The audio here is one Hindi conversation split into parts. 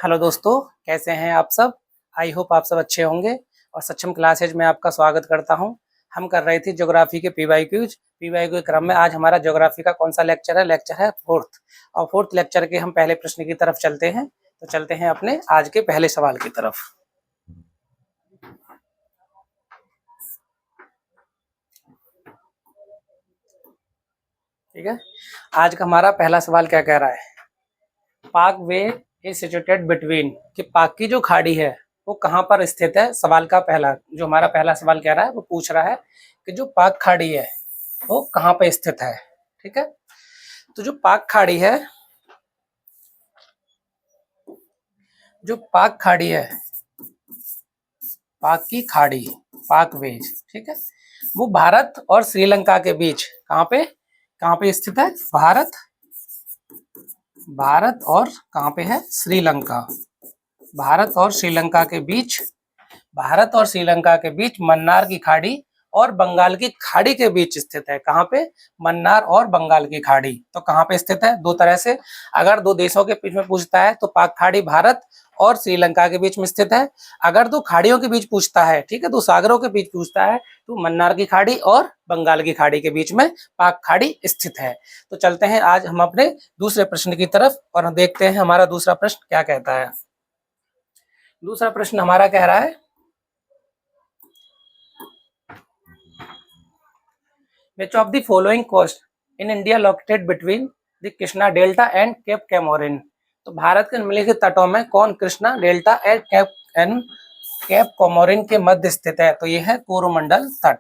हेलो दोस्तों, कैसे हैं आप सब। आई होप आप सब अच्छे होंगे और सक्षम क्लासेज में आपका स्वागत करता हूं। हम कर रहे थे ज्योग्राफी के पीवाईक्यू के क्रम में आज हमारा ज्योग्राफी का कौन सा लेक्चर है फोर्थ। और फोर्थ लेक्चर के हम पहले प्रश्न की तरफ चलते हैं। तो चलते हैं अपने आज के पहले सवाल की तरफ। ठीक है, आज का हमारा पहला सवाल क्या कह रहा है। पाक वे इज सिचुएटेड बिटवीन, कि पाक की जो खाड़ी है वो कहाँ पर स्थित है। सवाल का जो हमारा पहला सवाल कह रहा है वो पूछ रहा है कि जो पाक खाड़ी है वो कहाँ पे स्थित है। ठीक है, तो जो पाक खाड़ी है, पाक की खाड़ी, पाक वेज, ठीक है, वो भारत और श्रीलंका के बीच कहाँ पे स्थित है। भारत और कहाँ पे है, श्रीलंका। भारत और श्रीलंका के बीच मन्नार की खाड़ी और बंगाल की खाड़ी के बीच स्थित है। कहाँ पे, मन्नार और बंगाल की खाड़ी। तो कहाँ पे स्थित है, दो तरह से। अगर दो देशों के बीच में पूछता है तो पाक खाड़ी भारत और श्रीलंका के बीच में स्थित है। अगर दो खाड़ियों के बीच पूछता है, ठीक है, दो सागरों के बीच पूछता है, तो मन्नार की खाड़ी और बंगाल की खाड़ी के बीच में पाक खाड़ी स्थित है। तो चलते हैं आज हम अपने दूसरे प्रश्न की तरफ और हम देखते हैं हमारा दूसरा प्रश्न क्या कहता है। दूसरा प्रश्न हमारा कह रहा है, which of the following coast in India located between the Krishna delta and cape Comorin. तो भारत के निम्नलिखित तटों में कौन Krishna delta and cape Comorin के मध्य स्थित है। तो ये है कोरोमंडल तट।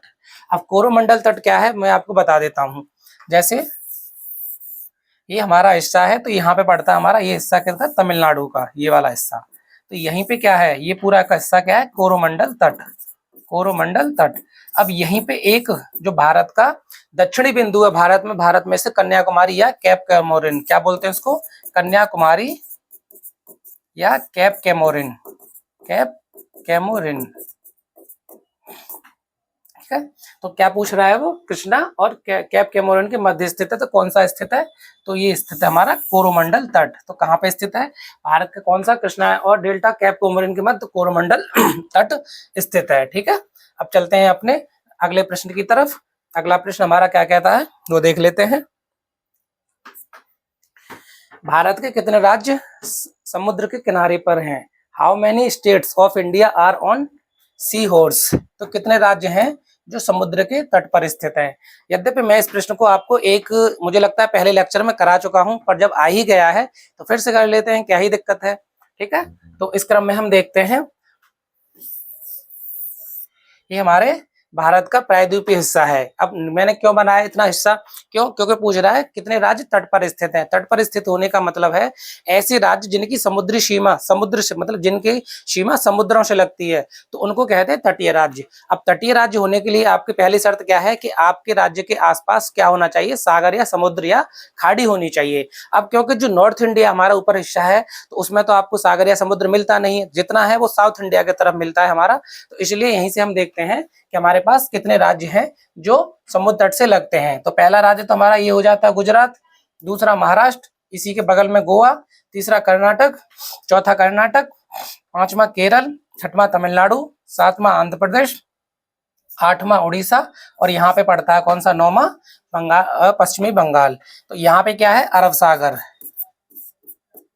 अब कोरोमंडल तट क्या है मैं आपको बता देता हूँ। जैसे ये हमारा हिस्सा है, तो यहाँ पे पड़ता है हमारा ये हिस्सा क्या था, तमिलनाडु का ये वाला हिस्सा। तो यहीं पे क्या है, ये पूरा का हिस्सा क्या है, कोरोमंडल तट। अब यहीं पे एक जो भारत का दक्षिणी बिंदु है, भारत में से कन्याकुमारी या कैप कैमोरिन, क्या बोलते हैं उसको, कन्याकुमारी या कैप कैमोरिन। ठीक है, तो क्या पूछ रहा है वो, कृष्णा और कैप कैमोरिन के मध्य स्थित है। तो कौन सा स्थित है, तो ये स्थित है हमारा कोरोमंडल तट। तो कहाँ पे स्थित है, भारत का कौन सा, कृष्णा और डेल्टा कैप कैमोरिन के मध्य कोरोमंडल तट स्थित है। ठीक है, अब चलते हैं अपने अगले प्रश्न की तरफ। अगला प्रश्न हमारा क्या कहता है वो देख लेते हैं। भारत के कितने राज्य समुद्र के किनारे पर हैं। How many states of India are on sea shores. तो कितने राज्य हैं जो समुद्र के तट पर स्थित हैं। यद्यपि मैं इस प्रश्न को आपको मुझे लगता है पहले लेक्चर में करा चुका हूं, पर जब आ ही गया है तो फिर से कर लेते हैं, क्या ही दिक्कत है। ठीक है, तो इस क्रम में हम देखते हैं, ये हमारे भारत का प्रायद्वीपीय हिस्सा है। अब मैंने क्यों बनाया इतना हिस्सा, क्योंकि पूछ रहा है कितने राज्य तट पर स्थित हैं। तट पर स्थित होने का मतलब है ऐसे राज्य जिनकी समुद्री सीमा समुद्र से मतलब जिनकी सीमा समुद्रों से लगती है, तो उनको कहते हैं तटीय राज्य। अब तटीय राज्य होने के लिए आपकी पहली शर्त क्या है कि आपके राज्य के आसपास क्या होना चाहिए, सागर या समुद्र या खाड़ी होनी चाहिए। अब क्योंकि जो नॉर्थ इंडिया हमारा ऊपर हिस्सा है, तो उसमें तो आपको सागर या समुद्र मिलता नहीं है, जितना है वो साउथ इंडिया की तरफ मिलता है हमारा। तो इसलिए यहीं से हम देखते हैं कि हमारे पास कितने राज्य हैं जो समुद्र तट से लगते हैं। तो पहला राज्य तो हमारा ये हो जाता है गुजरात, दूसरा महाराष्ट्र, इसी के बगल में गोवा, तीसरा कर्नाटक, चौथा कर्नाटक, पांचवा केरल, छठवां तमिलनाडु, सातवां आंध्र प्रदेश, आठवां उड़ीसा और यहाँ पे पड़ता है कौन सा, नौवां पश्चिमी बंगाल। तो यहाँ पे क्या है, अरब सागर,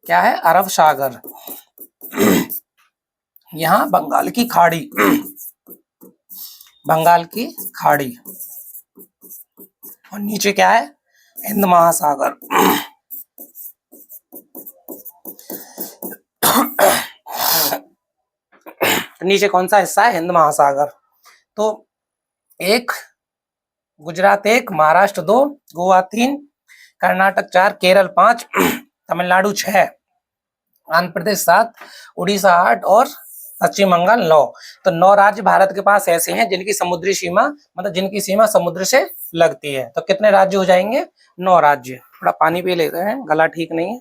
क्या है, अरब सागर। यहाँ बंगाल की खाड़ी और नीचे क्या है, हिंद महासागर। नीचे कौन सा हिस्सा है, हिंद महासागर। तो एक गुजरात, एक महाराष्ट्र, दो गोवा, तीन कर्नाटक, चार केरल, पांच तमिलनाडु, छह आंध्र प्रदेश, सात उड़ीसा, आठ और पश्चिम बंगाल, 9। तो 9 राज्य भारत के पास ऐसे हैं जिनकी समुद्री सीमा मतलब जिनकी सीमा समुद्र से लगती है। तो कितने राज्य हो जाएंगे, 9 राज्य। थोड़ा पानी पी लेते हैं, गला ठीक नहीं है।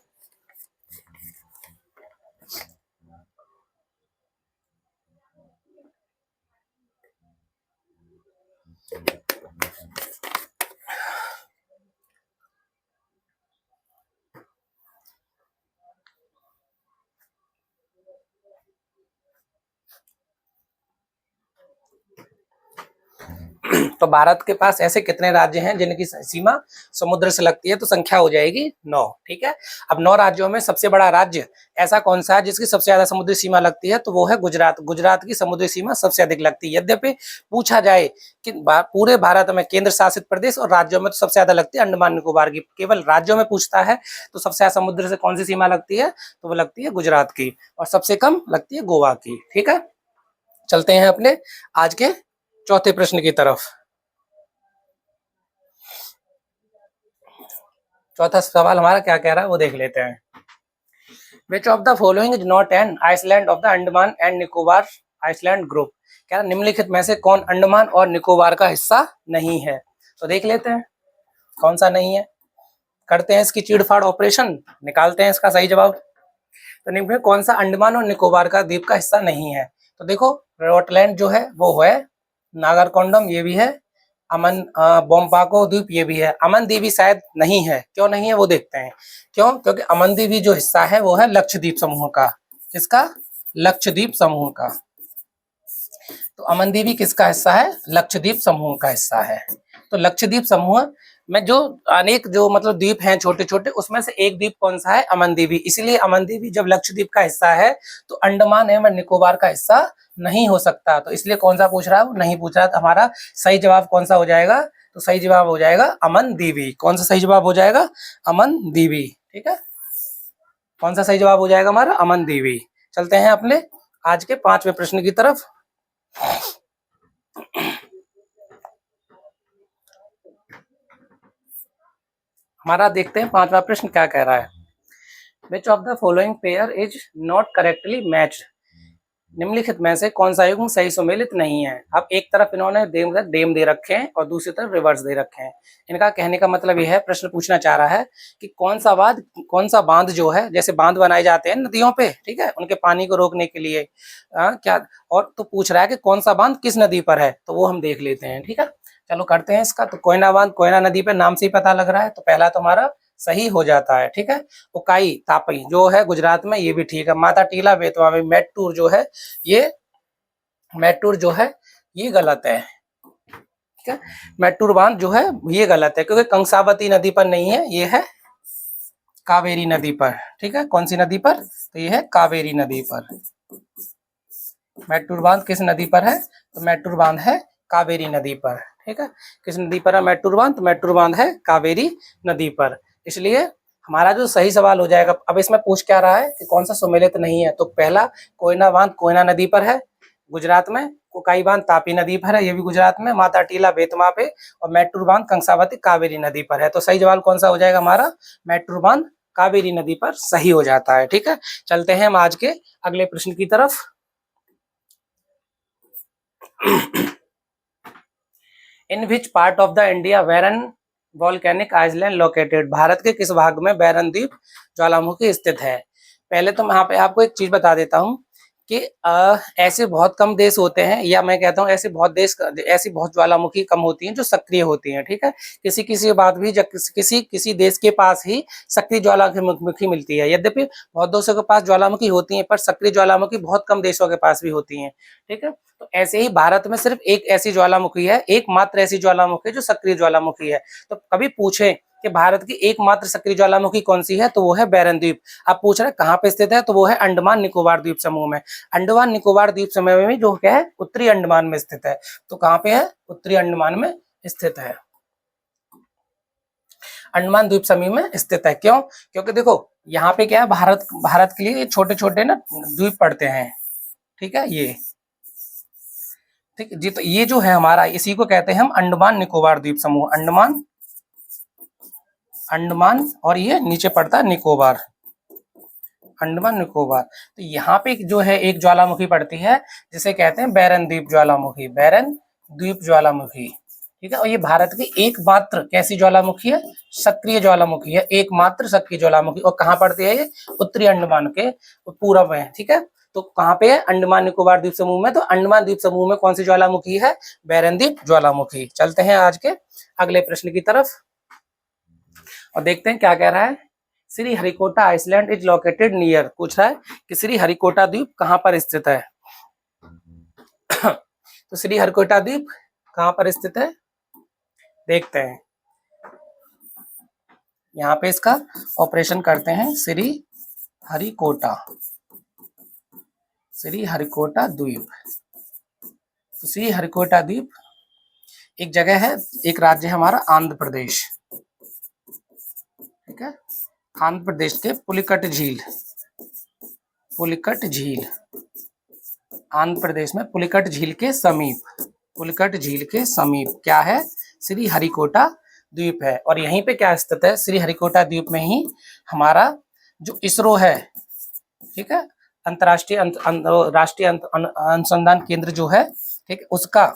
तो भारत के पास ऐसे कितने राज्य हैं जिनकी सीमा समुद्र से लगती है, तो संख्या हो जाएगी 9। ठीक है, अब 9 राज्यों में सबसे बड़ा राज्य ऐसा कौन सा है जिसकी सबसे ज्यादा समुद्री सीमा लगती है, तो वो है गुजरात। गुजरात की समुद्री सीमा सबसे अधिक लगती है। यद्यपि पूछा जाए कि पूरे भारत में केंद्र शासित प्रदेश और राज्यों में तो सबसे ज्यादा लगती है अंडमान निकोबार की, केवल राज्यों में पूछता है तो सबसे ज्यादा समुद्र से कौन सी सीमा लगती है, तो वो लगती है गुजरात की, और सबसे कम लगती है गोवा की। ठीक है, चलते हैं अपने आज के चौथे प्रश्न की तरफ। चौथा सवाल हमारा क्या कह रहा है वो देख लेते हैं। Which of the following is not an island of the Andaman and Nicobar island group? क्या निम्नलिखित में से कौन अंडमान और निकोबार का हिस्सा नहीं है? तो देख लेते हैं कौन सा नहीं है, करते हैं इसकी चीड़फाड़ ऑपरेशन, निकालते हैं इसका सही जवाब। तो निम्न कौन सा अंडमान और निकोबार का द्वीप का हिस्सा नहीं है? तो देखो रोटलैंड जो है वो है, नागरकोंडम ये भी है, अमन बोम्पाको द्वीप ये भी है, अमन द्वीप शायद नहीं है। क्यों नहीं है वो देखते हैं। क्यों? क्योंकि अमन द्वीप जो हिस्सा है वो है लक्षद्वीप समूह का। किसका? लक्षद्वीप समूह का। तो अमन द्वीप किसका हिस्सा है? लक्षद्वीप समूह का हिस्सा है। तो लक्षद्वीप समूह में जो अनेक जो मतलब द्वीप हैं छोटे छोटे, उसमें से एक द्वीप कौन सा है? अमन द्वीप। इसलिए अमन द्वीप जब लक्षद्वीप का हिस्सा है तो अंडमान एवं निकोबार का हिस्सा नहीं हो सकता। तो इसलिए कौन सा पूछ रहा है? वो नहीं पूछ रहा। तो हमारा सही जवाब कौन सा हो जाएगा? तो सही जवाब हो जाएगा अमन द्वीपी। कौन सा सही जवाब हो जाएगा? अमन द्वीपी। ठीक है, कौन सा सही जवाब हो जाएगा हमारा? अमन द्वीपी। चलते हैं अपने आज के 5वें प्रश्न की तरफ। हमारा देखते हैं 5वां प्रश्न क्या कह रहा है। Which of the following pair is not correctly matched? निम्नलिखित में से कौन सा युग्म सही सुमेलित नहीं है? अब एक तरफ इन्होंने डेम दे रखे हैं और दूसरी तरफ रिवर्स दे रखे हैं। इनका कहने का मतलब यह है, प्रश्न पूछना चाह रहा है कि कौन सा बांध जो है, जैसे बांध बनाए जाते हैं नदियों पे, ठीक है, उनके पानी को रोकने के लिए क्या, और तो पूछ रहा है कि कौन सा बांध किस नदी पर है, तो वो हम देख लेते हैं। ठीक है, चलो करते हैं इसका। तो कोयना बांध कोयना नदी पे नाम से ही पता लग रहा है, तो पहला तो हमारा सही हो जाता है। ठीक है, उकाई तापी जो है गुजरात में, ये भी ठीक है। माता टीला बेतवा में मेट्टूर जो है, ये मेट्टूर जो है ये गलत है। ठीक है, मेट्टूर बांध जो है ये गलत है, क्योंकि कंसावती नदी पर नहीं है, ये है कावेरी नदी पर। ठीक है, कौन सी नदी पर? तो ये है कावेरी नदी पर। मेट्टूर बांध किस नदी पर है? तो मेट्टूर बांध है कावेरी नदी पर। ठीक है, किस नदी पर है मेट्टूर बांध? तो मेट्टूर बांध है कावेरी नदी पर। इसलिए हमारा जो सही सवाल हो जाएगा, अब इसमें पूछ क्या रहा है कि कौन सा सुमेलित नहीं है, तो पहला कोयना बांध कोयना नदी पर है गुजरात में, कोकाई बांध तापी नदी पर है, ये भी गुजरात में, माता टीला बेतवा पे, और मेट्टूर बांध कंसावती कावेरी नदी पर है। तो सही जवाब कौन सा हो जाएगा हमारा? मेट्टूर बांध कावेरी नदी पर सही हो जाता है। ठीक है, चलते हैं हम आज के अगले प्रश्न की तरफ। In which part of the India Barren volcanic island located? Bharat के किस भाग में बैरन द्वीप ज्वालामुखी स्थित है? पहले तो मैं यहाँ पे आपको एक चीज बता देता हूँ कि ऐसे बहुत कम देश होते हैं, या मैं कहता हूँ ऐसे बहुत ज्वालामुखी कम होती हैं जो सक्रिय होती हैं। ठीक है, किसी बात भी जब किसी देश के पास ही सक्रिय ज्वालामुखी मिलती है। यद्यपि बहुत देशों के पास ज्वालामुखी होती हैं, पर सक्रिय ज्वालामुखी बहुत कम देशों के पास भी होती हैं। ठीक है, तो ऐसे ही भारत में सिर्फ एक ऐसी ज्वालामुखी है, एकमात्र ऐसी ज्वालामुखी जो सक्रिय ज्वालामुखी है। तो कभी पूछे कि भारत की एकमात्र सक्रिय ज्वालामुखी कौन सी है, तो वो है बैरन द्वीप। आप पूछ रहे हैं कहाँ पे स्थित है, तो वो है अंडमान निकोबार द्वीप समूह में। अंडमान निकोबार द्वीप समूह में जो क्या है, उत्तरी अंडमान में स्थित है। तो कहाँ पे है? उत्तरी अंडमान में स्थित है, अंडमान द्वीप समूह में स्थित है। क्यों? क्योंकि देखो यहाँ पे क्या है, भारत के लिए छोटे छोटे ना द्वीप पड़ते हैं। ठीक है, ये ठीक जी, तो ये जो है हमारा, इसी को कहते हैं हम अंडमान निकोबार द्वीप समूह। अंडमान और ये नीचे पड़ता है निकोबार, अंडमान निकोबार। तो यहाँ पे जो है एक ज्वालामुखी पड़ती है जिसे कहते हैं बैरन द्वीप ज्वालामुखी, बैरन द्वीप ज्वालामुखी। ठीक है, और ये भारत की एकमात्र कैसी ज्वालामुखी है? सक्रिय ज्वालामुखी है, एकमात्र सक्रिय ज्वालामुखी। और कहाँ पड़ती है ये? उत्तरी अंडमान के पूरब में। ठीक है, तो कहाँ पे है? अंडमान निकोबार द्वीप समूह में। तो अंडमान द्वीप समूह में कौन सी ज्वालामुखी है? बैरन द्वीप ज्वालामुखी। चलते हैं आज के अगले प्रश्न की तरफ और देखते हैं क्या कह रहा है। Sriharikota island is located near, पूछ रहा है कि श्री हरिकोटा द्वीप कहाँ पर स्थित है। तो श्री हरिकोटा द्वीप कहाँ पर स्थित है? देखते हैं। यहाँ पे इसका ऑपरेशन करते हैं। श्रीहरिकोटा, श्रीहरिकोटा द्वीप। तो श्रीहरिकोटा द्वीप एक जगह है, एक राज्य है हमारा आंध्र प्रदेश, ठीक है। आंध्र प्रदेश के पुलिकट झील, पुलिकट झील, आंध्र प्रदेश में पुलिकट झील के समीप, पुलिकट झील के समीप क्या है? श्रीहरिकोटा द्वीप है। और यहीं पे क्या स्थित है? श्रीहरिकोटा द्वीप में ही हमारा जो इसरो है, ठीक है, अंतर्राष्ट्रीय राष्ट्रीय अनुसंधान केंद्र जो है, ठीक है, उसका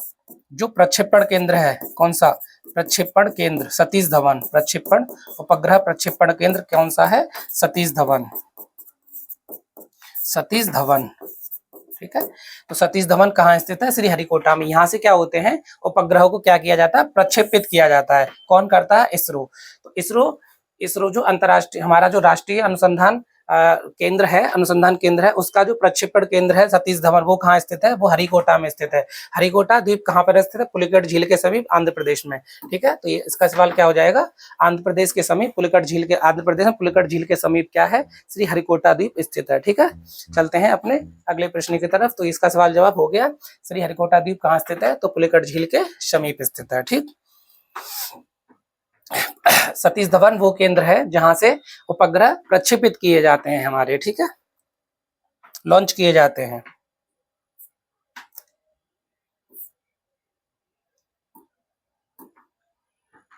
जो प्रक्षेपण केंद्र है, कौन सा? प्रक्षेपण केंद्र सतीश धवन, प्रक्षेपण उपग्रह प्रक्षेपण केंद्र कौन सा है? सतीश धवन, सतीश धवन, ठीक है। तो सतीश धवन कहाँ स्थित है? श्रीहरिकोटा में। यहाँ से क्या होते हैं? उपग्रहों को क्या किया जाता है? प्रक्षेपित किया जाता है। कौन करता है? इसरो। तो इसरो जो अंतरराष्ट्रीय हमारा जो राष्ट्रीय अनुसंधान केंद्र है, अनुसंधान केंद्र है, उसका जो प्रक्षेपण केंद्र है सतीश धवन, वो कहाँ स्थित है? वो हरिकोटा में स्थित है। हरिकोटा द्वीप कहाँ पर स्थित है? पुलिकट झील के समीप आंध्र प्रदेश में, ठीक है। तो ये इसका सवाल क्या हो जाएगा? आंध्र प्रदेश के समीप पुलिकट झील के, आंध्र प्रदेश में पुलिकट झील के समीप क्या है? श्रीहरिकोटा द्वीप स्थित है, ठीक है। चलते हैं अपने अगले प्रश्न की तरफ। तो इसका सवाल जवाब हो गया, श्रीहरिकोटा द्वीप कहाँ स्थित है? तो पुलिकट झील के समीप स्थित है, ठीक। सतीश धवन वो केंद्र है जहां से उपग्रह प्रक्षेपित किए जाते हैं हमारे, ठीक है, लॉन्च किए जाते हैं।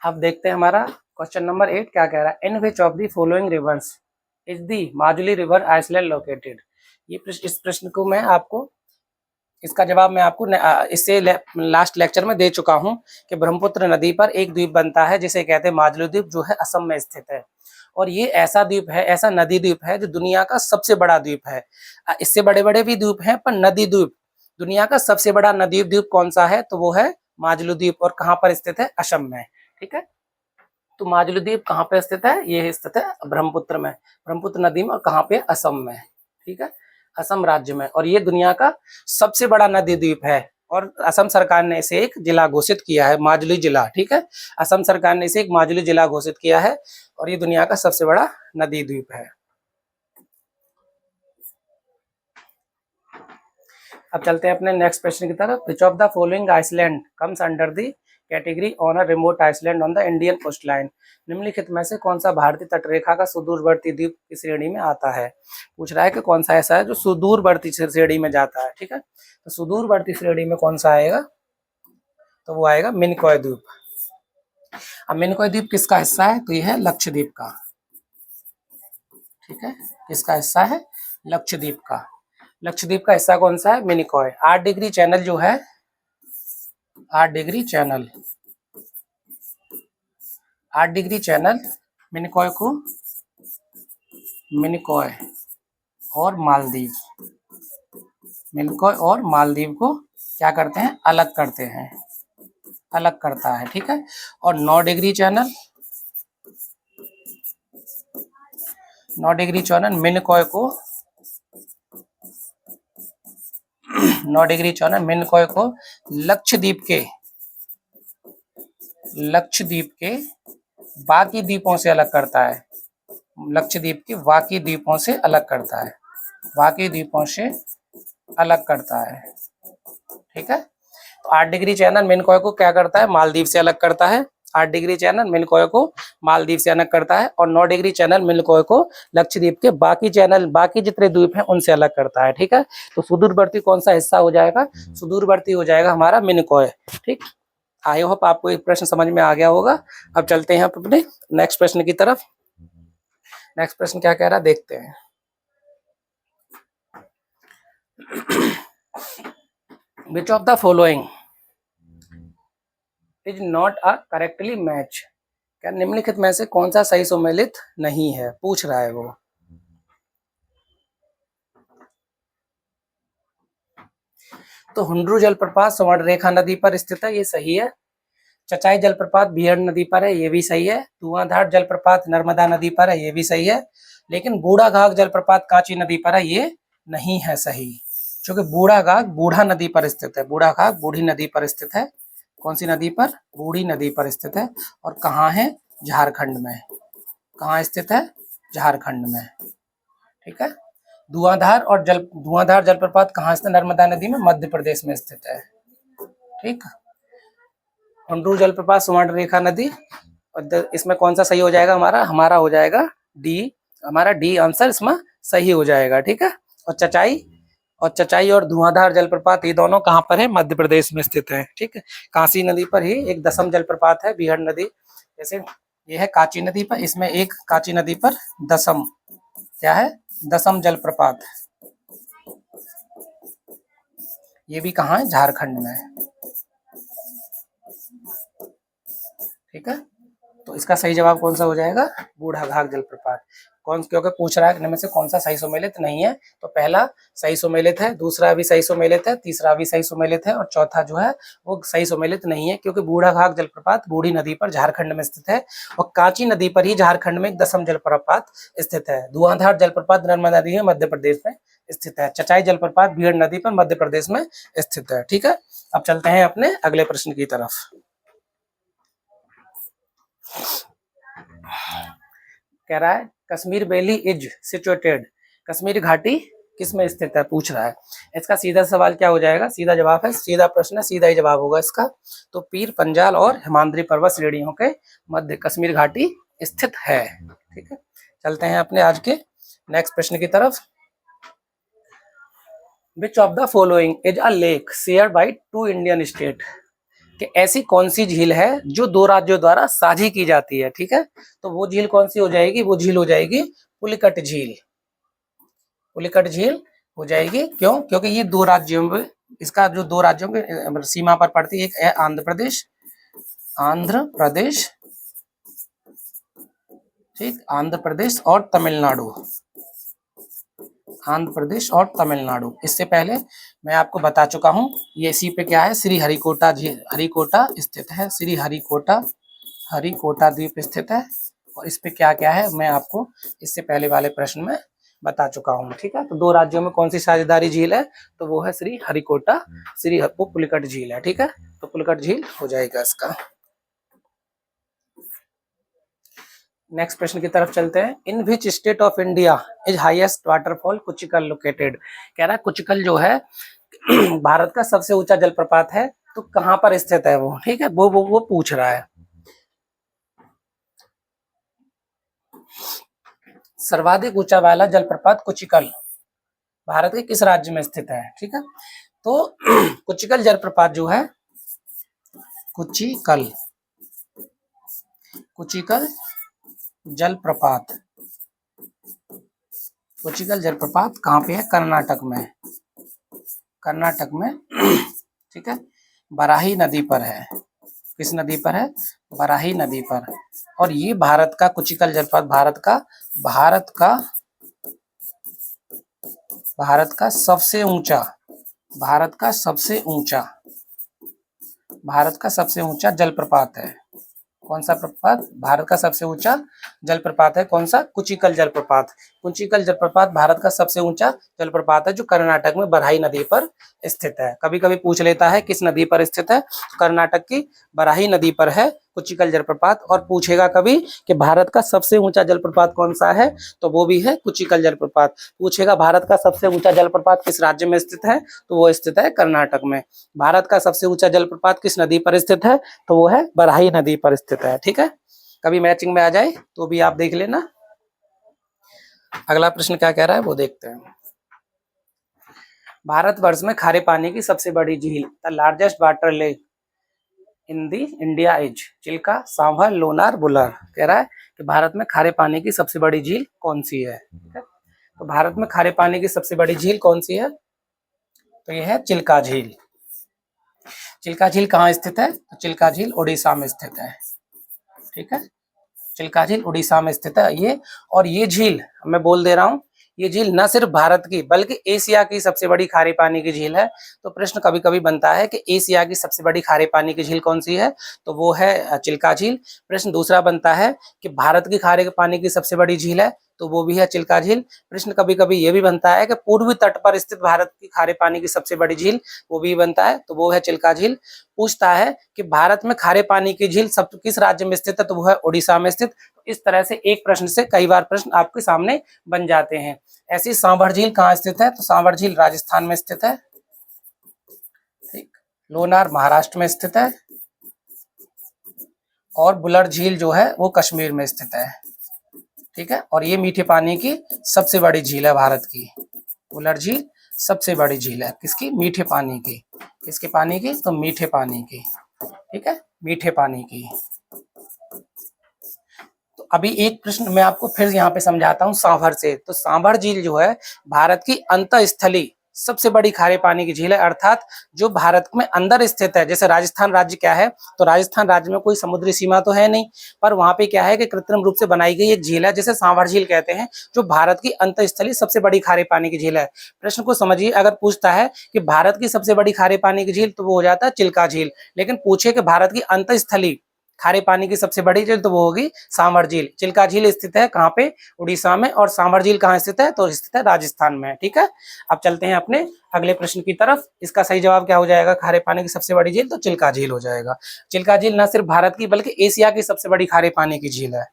अब देखते हैं हमारा क्वेश्चन नंबर 8 क्या कह रहा है। In which of the following rivers is the Majuli river island located. इस प्रश्न को मैं आपको, इसका जवाब मैं आपको इससे लास्ट लेक्चर में दे चुका हूं कि ब्रह्मपुत्र नदी पर एक द्वीप बनता है जिसे कहते हैं माजुली द्वीप, जो है असम में स्थित है। और ये ऐसा द्वीप है, ऐसा नदी द्वीप है जो दुनिया का सबसे बड़ा द्वीप है। इससे बड़े बड़े भी द्वीप हैं, पर नदी द्वीप, दुनिया का सबसे बड़ा नदी द्वीप कौन सा है? तो वो है माजुली द्वीप। और कहाँ पर स्थित है? असम में, ठीक है। तो माजुली द्वीप कहाँ पे स्थित है? ये स्थित है ब्रह्मपुत्र में, ब्रह्मपुत्र नदी में। और कहाँ पे? असम में, ठीक है, असम राज्य में। और ये दुनिया का सबसे बड़ा नदी द्वीप है। और असम सरकार ने इसे एक जिला घोषित किया है, माजुली जिला, ठीक है। असम सरकार ने इसे एक माजुली जिला घोषित किया है। और ये दुनिया का सबसे बड़ा नदी द्वीप है। अब चलते हैं अपने नेक्स्ट प्रश्न की तरफ। Which of the following island comes under the category on a remote island on the Indian coast line. निम्नलिखित में से कौन सा भारतीय तटरेखा का सुदूरवर्ती द्वीप की श्रेणी में आता है? पूछ रहा है कि कौन सा ऐसा है जो सुदूरवर्ती श्रेणी में जाता है, ठीक है। तो सुदूरवर्ती श्रेणी में कौन सा आएगा? तो वो आएगा मिनिकॉय द्वीप। अब मिनिकॉय द्वीप किसका हिस्सा है? तो ये है लक्षद्वीप का, ठीक है। किसका हिस्सा है? लक्षद्वीप का। लक्षद्वीप का हिस्सा कौन सा है? मिनिकॉय। 8 डिग्री चैनल जो है, 8 degree channel, 8 degree channel Minicoy को, मिनिकॉय और मालदीव, मिनिकॉय और मालदीव को क्या करते हैं? अलग करते हैं, अलग करता है, ठीक है। और 9 degree channel, 9 degree channel Minicoy को, 9 डिग्री चैनल मिनिकॉय को लक्षद्वीप के, लक्षद्वीप के बाकी द्वीपों से अलग करता है। लक्षद्वीप के बाकी द्वीपों से अलग करता है, बाकी द्वीपों से अलग करता है, ठीक है। तो 8 डिग्री चैनल मिनिकॉय को क्या करता है? मालदीव से अलग करता है। 8 डिग्री चैनल मिनिकॉय को मालदीव से अलग करता है। और 9 डिग्री चैनल मिनिकॉय को लक्षद्वीप के बाकी चैनल, बाकी जितने द्वीप हैं उनसे अलग करता है, ठीक है। तो सुदूरवर्ती कौन सा हिस्सा हो जाएगा? सुदूरवर्ती हो जाएगा हमारा मिनिकॉय, ठीक। आई होप आपको एक प्रश्न समझ में आ गया होगा। अब चलते हैं अपने नेक्स्ट प्रश्न की तरफ। नेक्स्ट प्रश्न क्या कह रहा है देखते हैं। विच of the following is not a correctly match. क्या निम्नलिखित में से कौन सा सही सुमेलित नहीं है? पूछ रहा है वो। तो हुंड्रू जलप्रपात स्वर्णरेखा नदी पर स्थित है, ये सही है। चचाई जलप्रपात बिहड़ नदी पर है, ये भी सही है। धुआंधार जलप्रपात नर्मदा नदी पर है, ये भी सही है। लेकिन बूढ़ा घाघ जलप्रपात कांची नदी पर है, ये नहीं है सही, क्योंकि बूढ़ा घाघ बूढ़ा नदी पर स्थित है, बूढ़ा घाघ बूढ़ी नदी पर स्थित है, कौन सी नदी पर? बूढ़ी नदी पर स्थित है। और कहाँ है? झारखंड में। कहाँ स्थित है? झारखंड में। ठीक है। धुआंधार जलप्रपात कहाँ स्थित? नर्मदा नदी में, मध्य प्रदेश में स्थित है। ठीक। हुंडरू जलप्रपात सुवर्ण रेखा नदी, और इसमें कौन सा सही हो जाएगा? हमारा हो जाएगा डी। हमारा डी आंसर इसमें सही हो जाएगा। ठीक है। और चचाई और धुआंधार जलप्रपात ये दोनों कहाँ पर है? मध्य प्रदेश में स्थित है। ठीक है। कांसी नदी पर ही एक दसम जलप्रपात है, बीहड़ नदी। जैसे ये है कांची नदी पर, इसमें एक कांची नदी पर दसम, क्या है? दसम जलप्रपात। ये भी कहाँ है? झारखंड में है। ठीक है। तो इसका सही जवाब कौन सा हो जाएगा? बूढ़ाघाघ जलप्रपात। क्योंकि पूछ रहा है इनमें से कौन सा सही सुमेलित नहीं है, तो पहला सही सुमेलित है, दूसरा भी सही सुमेलित है, तीसरा भी सही सुमेलित है, और चौथा जो है वो सही सुमेलित नहीं है, क्योंकि बूढ़ाघाघ जलप्रपात बूढ़ी नदी पर झारखंड में स्थित है, और कांची नदी पर ही झारखंड में एक दसम जलप्रपात स्थित है। धुआंधार जलप्रपात नर्मदा नदी में मध्य प्रदेश में स्थित है। चचाई जलप्रपात बीहड़ नदी पर मध्य प्रदेश में स्थित है। ठीक है। अब चलते हैं अपने अगले प्रश्न की तरफ। कह रहा है Kashmir valley is situated, Kashmir घाटी किस में स्थित है, पूछ रहा है। इसका सीधा सवाल क्या हो जाएगा? सीधा जवाब है, सीधा प्रश्न है, सीधा ही जवाब होगा इसका। तो पीर पंजाल और हिमाद्री पर्वत श्रेणियों के मध्य कश्मीर घाटी स्थित है। ठीक है। चलते हैं अपने आज के नेक्स्ट प्रश्न की तरफ। Which of the following is a lake shared by two Indian state, कि ऐसी कौन सी झील है जो दो राज्यों द्वारा साझी की जाती है। ठीक है। तो वो झील कौन सी हो जाएगी? वो झील हो जाएगी पुलिकट झील। पुलिकट झील हो जाएगी। क्यों? क्योंकि ये दो राज्यों में, इसका जो दो राज्यों के सीमा पर पड़ती है, एक है आंध्र प्रदेश, ठीक, आंध्र प्रदेश और तमिलनाडु, आंध्र प्रदेश और तमिलनाडु। इससे पहले मैं आपको बता चुका हूं, ये इसी पे क्या है? श्री हरिकोटा झील, हरिकोटा स्थित है, श्री हरिकोटा द्वीप स्थित है। और इस पे क्या क्या है मैं आपको इससे पहले वाले प्रश्न में बता चुका हूँ। ठीक है। तो दो राज्यों में कौन सी साझेदारी झील है? तो वो है श्री हरिकोटा, वो पुलिकट झील है। ठीक है। तो पुलिकट झील हो जाएगा इसका। नेक्स्ट प्रश्न की तरफ चलते हैं। In which state of India is highest waterfall Kunchikal located, कह रहा है कुचिकल जो है भारत का सबसे ऊंचा जलप्रपात है, तो कहां पर स्थित है वो? ठीक है। वो पूछ रहा है। सर्वाधिक ऊंचा वाला जलप्रपात कुचिकल भारत के किस राज्य में स्थित है? ठीक है। तो कुचिकल जलप्रपात जो है, कुचिकल जलप्रपात, कुचिकल जलप्रपात कहाँ पे है? कर्नाटक में, कर्नाटक में। ठीक है। बराही नदी पर है। किस नदी पर है? बराही नदी पर। और ये भारत का कुचिकल जलप्रपात, भारत का सबसे ऊंचा जलप्रपात है। कौन सा प्रपात? भारत का सबसे ऊंचा जलप्रपात है। कौन सा? कुचिकल जलप्रपात। कुचिकल जलप्रपात भारत का सबसे ऊंचा जलप्रपात है, जो कर्नाटक में बराही नदी पर स्थित है। कभी कभी पूछ लेता है किस नदी पर स्थित है, कर्नाटक की बराही नदी पर है कुचिकल जलप्रपात। और पूछेगा कभी कि भारत का सबसे ऊंचा जलप्रपात कौन सा है, तो वो भी है कुचिकल जलप्रपात। पूछेगा भारत का सबसे ऊंचा जलप्रपात किस राज्य में स्थित है, तो वो स्थित है कर्नाटक में। भारत का सबसे ऊंचा जलप्रपात किस नदी पर स्थित है, तो वो है बराही नदी पर स्थित है। ठीक है। कभी मैचिंग में आ जाए तो भी आप देख लेना। अगला प्रश्न क्या कह रहा है वो देखते हैं। भारतवर्ष में खारे पानी की सबसे बड़ी झील, the largest water lake in the India is, Chilka, Sambhar, Lonar, Wular. कह रहा है कि भारत में खारे पानी की सबसे बड़ी झील कौन सी है? तो भारत में खारे पानी की सबसे बड़ी झील कौन सी है? तो ये है चिल्का झील। चिल्का झील कहाँ स्थित है? तो चिल्का झील उड़ीसा में स्थित है। ठीक है। चिल्का झील उड़ीसा में स्थित है ये। और ये झील मैं बोल दे रहा हूँ, ये झील न सिर्फ भारत की बल्कि एशिया की सबसे बड़ी खारे पानी की झील है। तो प्रश्न कभी कभी बनता है कि एशिया की सबसे बड़ी खारे पानी की झील कौन सी है, तो वो है चिल्का झील। प्रश्न दूसरा बनता है कि भारत की खारे पानी की सबसे बड़ी झील है, तो वो भी है चिल्का झील। प्रश्न कभी कभी ये भी बनता है कि पूर्वी तट पर स्थित भारत की खारे पानी की सबसे बड़ी झील, वो भी बनता है, तो वो है चिल्का झील। पूछता है कि भारत में खारे पानी की झील सब किस राज्य में स्थित है, तो वो है उड़ीसा में स्थित। तो इस तरह से एक प्रश्न से कई बार प्रश्न आपके सामने बन जाते हैं। ऐसी सांभर झील कहाँ स्थित है, तो सांभर झील राजस्थान में स्थित है। ठीक, लोनार महाराष्ट्र में स्थित है, और बुलर झील जो है वो कश्मीर में स्थित है। ठीक है, और ये मीठे पानी की सबसे बड़ी झील है भारत की। बुलर झील सबसे बड़ी झील है किसकी, मीठे पानी की। किसके पानी की, तो मीठे पानी की। ठीक है, मीठे पानी की। तो अभी एक प्रश्न मैं आपको फिर यहाँ पे समझाता हूँ सांभर से। तो सांभर झील जो है भारत की अंतःस्थली सबसे बड़ी खारे पानी की झील है, अर्थात जो भारत में अंदर स्थित है। जैसे राजस्थान राज्य क्या है, तो राजस्थान राज्य में कोई समुद्री सीमा तो है नहीं, पर वहां पे क्या है कि कृत्रिम रूप से बनाई गई एक झील है जिसे सांभर झील कहते हैं, जो भारत की अंतःस्थली सबसे बड़ी खारे पानी की झील है। प्रश्न को समझिए, अगर पूछता है कि भारत की सबसे बड़ी खारे पानी की झील, तो वो हो जाता है चिल्का झील। लेकिन पूछे कि भारत की अंतःस्थली खारे पानी की सबसे बड़ी झील, तो वो होगी सांभर झील। चिल्का झील स्थित है कहाँ पे, उड़ीसा में, और सांभर झील कहाँ स्थित है, तो स्थित है राजस्थान में। ठीक है, अब चलते हैं अपने अगले प्रश्न की तरफ। इसका सही जवाब क्या हो जाएगा, खारे पानी की सबसे बड़ी झील, तो चिल्का झील हो जाएगा। चिल्का झील न सिर्फ भारत की बल्कि एशिया की सबसे बड़ी खारे पानी की झील है।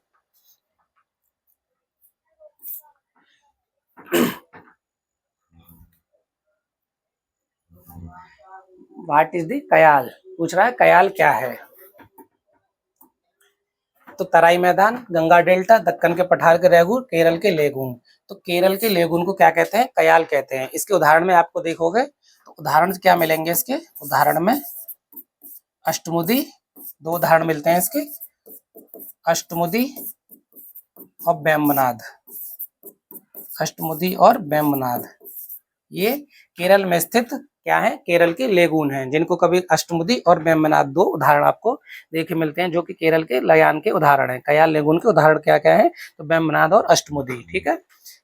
व्हाट इज द कयाल, पूछ रहा है कयाल क्या है। तो तराई मैदान, गंगा डेल्टा, दक्कन के पठार के रेगूर, केरल के लेगून। तो केरल के लेगून को क्या कहते हैं, कयाल कहते हैं। इसके उदाहरण में आपको देखोगे तो उदाहरण क्या मिलेंगे, इसके उदाहरण में अष्टमुदी, दो उदाहरण मिलते हैं इसके, अष्टमुदी और बेम्बनाद। अष्टमुदी और बेम्बनाद ये केरल में स्थित क्या है, केरल के लेगून हैं, जिनको कभी अष्टमुदी और बेम्बनाद दो उदाहरण आपको देखे मिलते हैं, जो कि केरल के लयान के उदाहरण हैं। कयाल लेगून के उदाहरण क्या क्या है, तो बेम्बनाद और अष्टमुदी। ठीक है,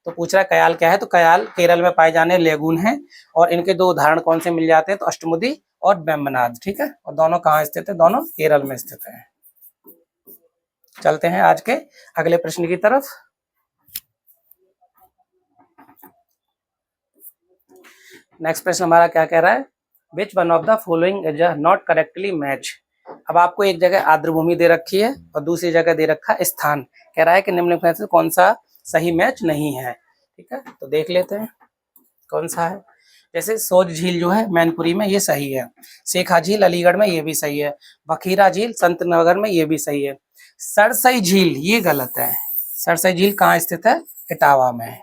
तो पूछ रहा है कयाल क्या है, तो कयाल केरल में पाए जाने लेगून है, और इनके दो उदाहरण कौन से मिल जाते हैं, तो अष्टमुदी और बेम्बनाद। ठीक है, और दोनों कहाँ स्थित है, दोनों केरल में स्थित है। चलते हैं आज के अगले प्रश्न की तरफ। नेक्स्ट प्रश्न हमारा क्या कह रहा है, which one of the following is not correctly match. अब आपको एक जगह आर्द्र भूमि दे रखी है और दूसरी जगह दे रखा है स्थान। कह रहा है कि निम्नलिखित में से कौन सा सही मैच नहीं है। ठीक है, तो देख लेते हैं कौन सा है। जैसे सोज झील जो है मैनपुरी में, ये सही है। शेखा झील अलीगढ़ में, ये भी सही है। बखीरा झील संतनगर में, ये भी सही है। सरसई झील ये गलत है। सरसई झील कहाँ स्थित है, इटावा में।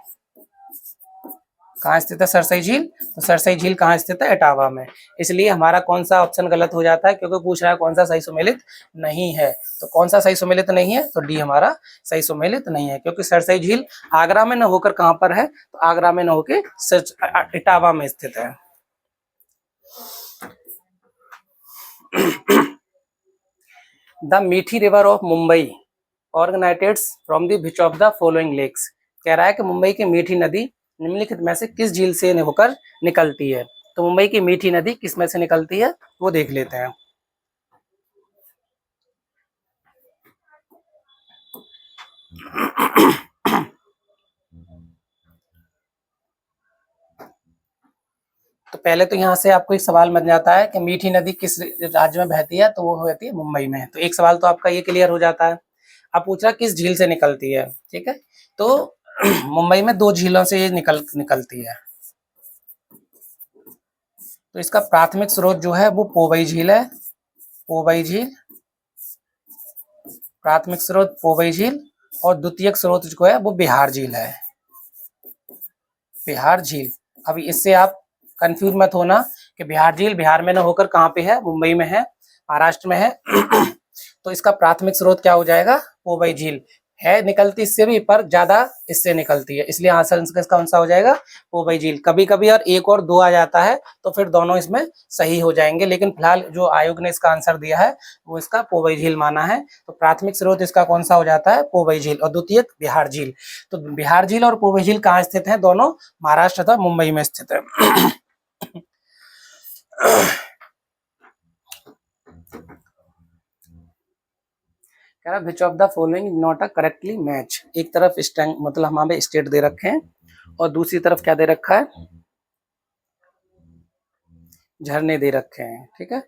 कहाँ स्थित है सरसई झील, तो सरसई झील कहाँ स्थित है, इटावा में। इसलिए हमारा कौन सा ऑप्शन गलत हो जाता है, क्योंकि पूछ रहा है कौन सा सही सुमेलित नहीं है। तो कौन सा सही सुमेलित नहीं है, तो डी हमारा सही सुमेलित नहीं है, क्योंकि सरसई झील आगरा में न होकर कहाँ पर है, तो आगरा में न होकर इटावा में स्थित है। The Mithi river of Mumbai originates from the which of the following lakes. कह रहा है कि मुंबई की मीठी नदी निम्नलिखित में से किस झील से होकर निकलती है। तो मुंबई की मीठी नदी किस में से निकलती है, वो देख लेते हैं। तो पहले तो यहाँ से आपको एक सवाल बन जाता है कि मीठी नदी किस राज्य में बहती है, तो वो बहती है मुंबई में। तो एक सवाल तो आपका ये क्लियर हो जाता है। अब पूछ रहा किस झील से निकलती है। ठीक है, तो मुंबई में दो झीलों से ये निकलती है। तो इसका प्राथमिक स्रोत जो है वो पोवई झील है। पोवई झील प्राथमिक स्रोत पोवई झील, और द्वितीयक स्रोत जो है वो बिहार झील है। बिहार झील। अभी इससे आप कंफ्यूज मत होना कि बिहार झील बिहार में न होकर कहाँ पे है, मुंबई में है, महाराष्ट्र में है। तो इसका प्राथमिक स्रोत क्या हो जाएगा, पोवई झील है। निकलती इससे भी, पर ज्यादा इससे निकलती है, इसलिए आंसर कौन सा हो जाएगा, पोवई झील। कभी कभी और एक और दो आ जाता है तो फिर दोनों इसमें सही हो जाएंगे, लेकिन फिलहाल जो आयोग ने इसका आंसर दिया है वो इसका पोवई झील माना है। तो प्राथमिक स्रोत इसका कौन सा हो जाता है, पोवई झील, और द्वितीयक बिहार झील। तो बिहार झील और पोवई झील कहाँ स्थित है, दोनों महाराष्ट्र तथा मुंबई में स्थित है। कह रहा विच of the following not a correctly match. एक तरफ स्टैंग मतलब हमारे स्टेट दे रखे हैं और दूसरी तरफ क्या दे रखा है, झरने दे रखे हैं, ठीक है।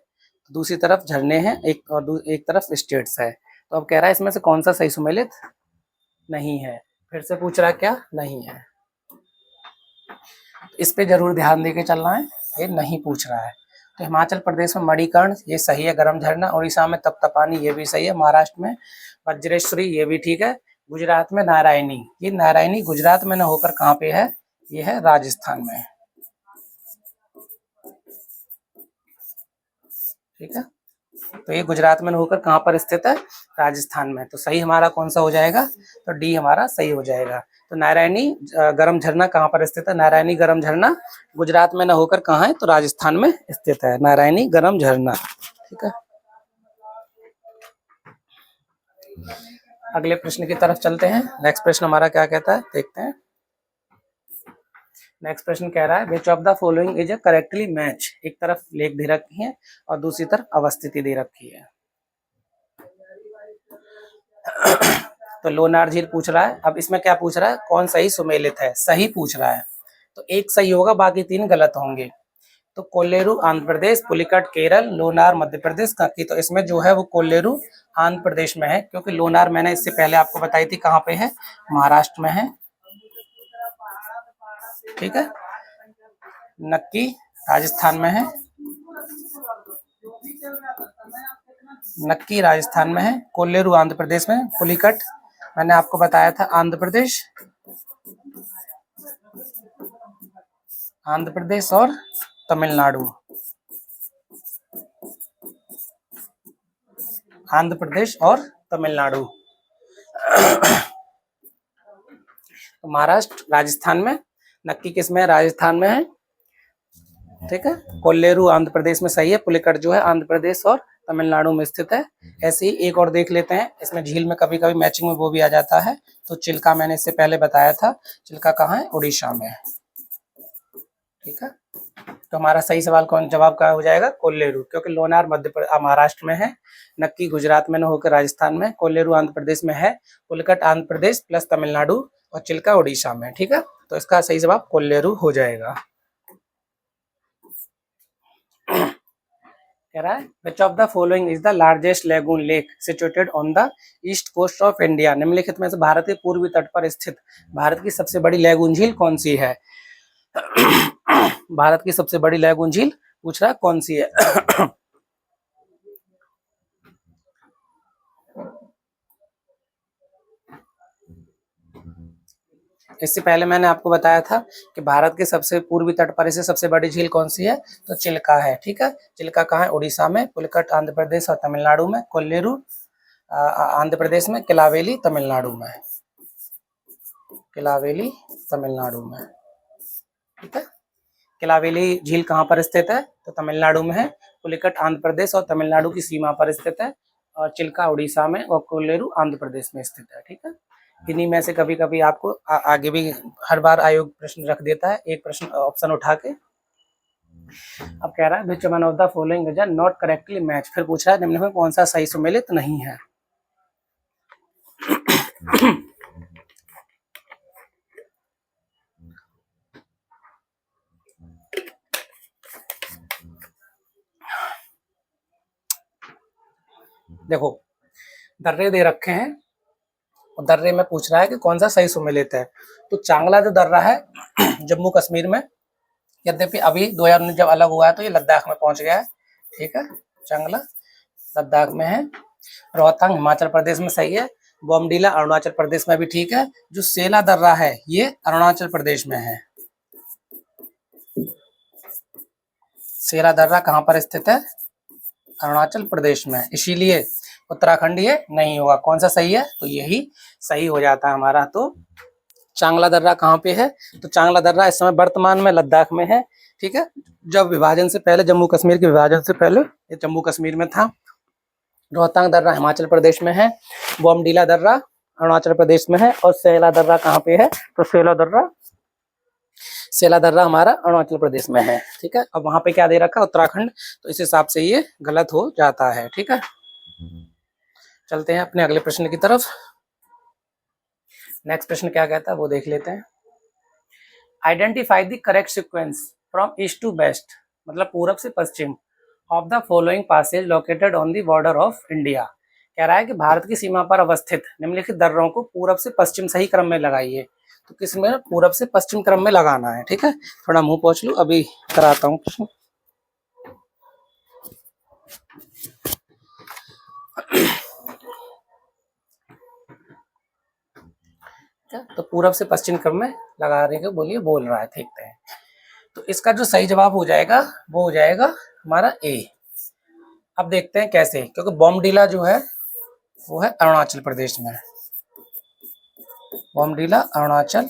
दूसरी तरफ झरने हैं एक और एक तरफ स्टेट्स है। तो अब कह रहा है इसमें से कौन सा सही सुमेलित नहीं है। फिर से पूछ रहा है क्या, नहीं है। इस पे जरूर ध्यान देके चलना है, ये नहीं पूछ रहा है। तो हिमाचल प्रदेश में मणिकर्ण ये सही है, गर्म झरना। उड़ीसा में तप्तपानी ये भी सही है। महाराष्ट्र में वज्रेश्वरी ये भी ठीक है। गुजरात में नारायणी, ये नारायणी गुजरात में न होकर कहाँ पे है, ये है राजस्थान में, ठीक है। तो ये गुजरात में होकर कहाँ पर स्थित है, राजस्थान में। तो सही हमारा कौन सा हो जाएगा, तो डी हमारा सही हो जाएगा। तो नारायणी गर्म झरना कहाँ पर स्थित है, नारायणी गर्म झरना गुजरात में न होकर कहाँ है, तो राजस्थान में स्थित है नारायणी गर्म झरना, ठीक है। अगले प्रश्न की तरफ चलते हैं। नेक्स्ट प्रश्न हमारा क्या कहता है, देखते हैं। नेक्स्ट प्रश्न कह रहा है which of the following is a correctly match. एक तरफ लेख दे रखी है और दूसरी तरफ अवस्थिति दे रखी है। तो लोनार झील पूछ रहा है। अब इसमें क्या पूछ रहा है, कौन सही सुमेलित है, सही पूछ रहा है। तो एक सही होगा, बाकी 3 गलत होंगे। तो कोल्लेरू आंध्र प्रदेश, पुलिकट केरल, लोनार मध्य प्रदेश की। तो इसमें जो है वो कोल्लेरू आंध्र प्रदेश में है, क्योंकि लोनार मैंने इससे पहले आपको बताई थी कहाँ पे है, महाराष्ट्र में है, ठीक है। नक्की राजस्थान में है, नक्की राजस्थान में है। कोल्लेरू आंध्र प्रदेश में, पुलिकट मैंने आपको बताया था आंध्र प्रदेश, आंध्र प्रदेश और तमिलनाडु, आंध्र प्रदेश और तमिलनाडु। तो महाराष्ट्र राजस्थान में, नक्की किसमें है, राजस्थान में है, ठीक है। कोल्लेरू आंध्र प्रदेश में सही है। पुलिकट जो है आंध्र प्रदेश और तमिलनाडु में स्थित है। ऐसे ही एक और देख लेते हैं, इसमें झील में कभी कभी मैचिंग में वो भी आ जाता है। तो चिल्का मैंने इससे पहले बताया था, चिल्का कहाँ है, उड़ीसा में, ठीक है। तो हमारा सही सवाल कौन जवाब का हो जाएगा, कोल्लेरू, क्योंकि लोनार महाराष्ट्र में है, नक्की गुजरात में न होकर राजस्थान में, कोल्लेरू आंध्र प्रदेश में है, पुलिकट आंध्र प्रदेश प्लस तमिलनाडु और चिल्का उड़ीसा में, ठीक है। तो इसका सही जवाब कोल्लेरू हो जाएगा। कह रहा है which of the following is the largest lagoon lake situated on the east coast of India. निम्नलिखित में से भारत के पूर्वी तट पर स्थित भारत की सबसे बड़ी लेगून झील कौन सी है। भारत की सबसे बड़ी लेगून झील पूछ रहा है कौन सी है। इससे पहले मैंने आपको बताया था कि भारत के सबसे पूर्वी तट पर से सबसे बड़ी झील कौन सी है, तो चिल्का है, ठीक है। चिल्का कहाँ है, उड़ीसा में, पुलिकट आंध्र प्रदेश और तमिलनाडु में, कोल्लेरू आंध्र प्रदेश में, किलावेली तमिलनाडु में, किलावेली तमिलनाडु में, ठीक है। किलावेली झील कहाँ पर स्थित है, तो तमिलनाडु में है। पुलिकट आंध्र प्रदेश और तमिलनाडु की सीमा पर स्थित है और चिल्का उड़ीसा में और कोल्लेरू आंध्र प्रदेश में स्थित है, ठीक है। इन्हीं में से कभी कभी आपको आगे भी हर बार आयोग प्रश्न रख देता है, एक प्रश्न ऑप्शन उठा के। अब कह रहा है which one of the following is not correctly match. फिर पूछ रहा है निम्न में कौन सा सही सुमेलित नहीं है। देखो दर्रे दे रखे हैं और दर्रे में पूछ रहा है कि कौन सा सही सुमेलित है। तो चांगला जो दर्रा है जम्मू कश्मीर में, यद्यपि अभी 2019 जब अलग हुआ है तो ये लद्दाख में पहुंच गया है, ठीक है। चांगला लद्दाख में है। रोहतांग हिमाचल प्रदेश में सही है। बोमडीला अरुणाचल प्रदेश में भी ठीक है। जो सेला दर्रा है ये अरुणाचल प्रदेश में है। सेला दर्रा कहाँ पर स्थित है, अरुणाचल प्रदेश में, इसीलिए उत्तराखंड ये नहीं होगा। कौन सा सही है, तो यही सही हो जाता है हमारा। तो चांगला दर्रा कहाँ पे है, तो चांगला दर्रा इस समय वर्तमान में लद्दाख में है, ठीक है। जब विभाजन से पहले, जम्मू कश्मीर के विभाजन से पहले ये जम्मू कश्मीर में था। रोहतांग दर्रा हिमाचल प्रदेश में है। बोमडीला दर्रा अरुणाचल प्रदेश में है और सेला दर्रा कहाँ पे है, तो सेला दर्रा हमारा अरुणाचल प्रदेश में है, ठीक है। अब वहां पे क्या दे रखा है, उत्तराखंड, तो इस हिसाब से ये गलत हो जाता है, ठीक है। चलते हैं अपने अगले प्रश्न की तरफ। नेक्स्ट प्रश्न क्या कहता है वो देख लेते हैं। Identify the correct sequence from east to west, मतलब पूरब से पश्चिम, of the following passes located on the border of India. कह रहा है कि भारत की सीमा पर अवस्थित निम्नलिखित दर्रों को पूरब से पश्चिम सही क्रम में लगाइए। तो किस में पूरब से पश्चिम क्रम में लगाना है, ठीक है। थोड़ा मुंह पोंछ लूं, अभी कराता हूँ प्रश्न। तो पूरब से पश्चिम क्रम में लगा रहे हैं, बोलिए बोल रहा है, देखते हैं। तो इसका जो सही जवाब हो जाएगा वो हो जाएगा हमारा ए। अब देखते हैं कैसे, क्योंकि बॉमडीला जो है वो है अरुणाचल प्रदेश में, बॉमडीला अरुणाचल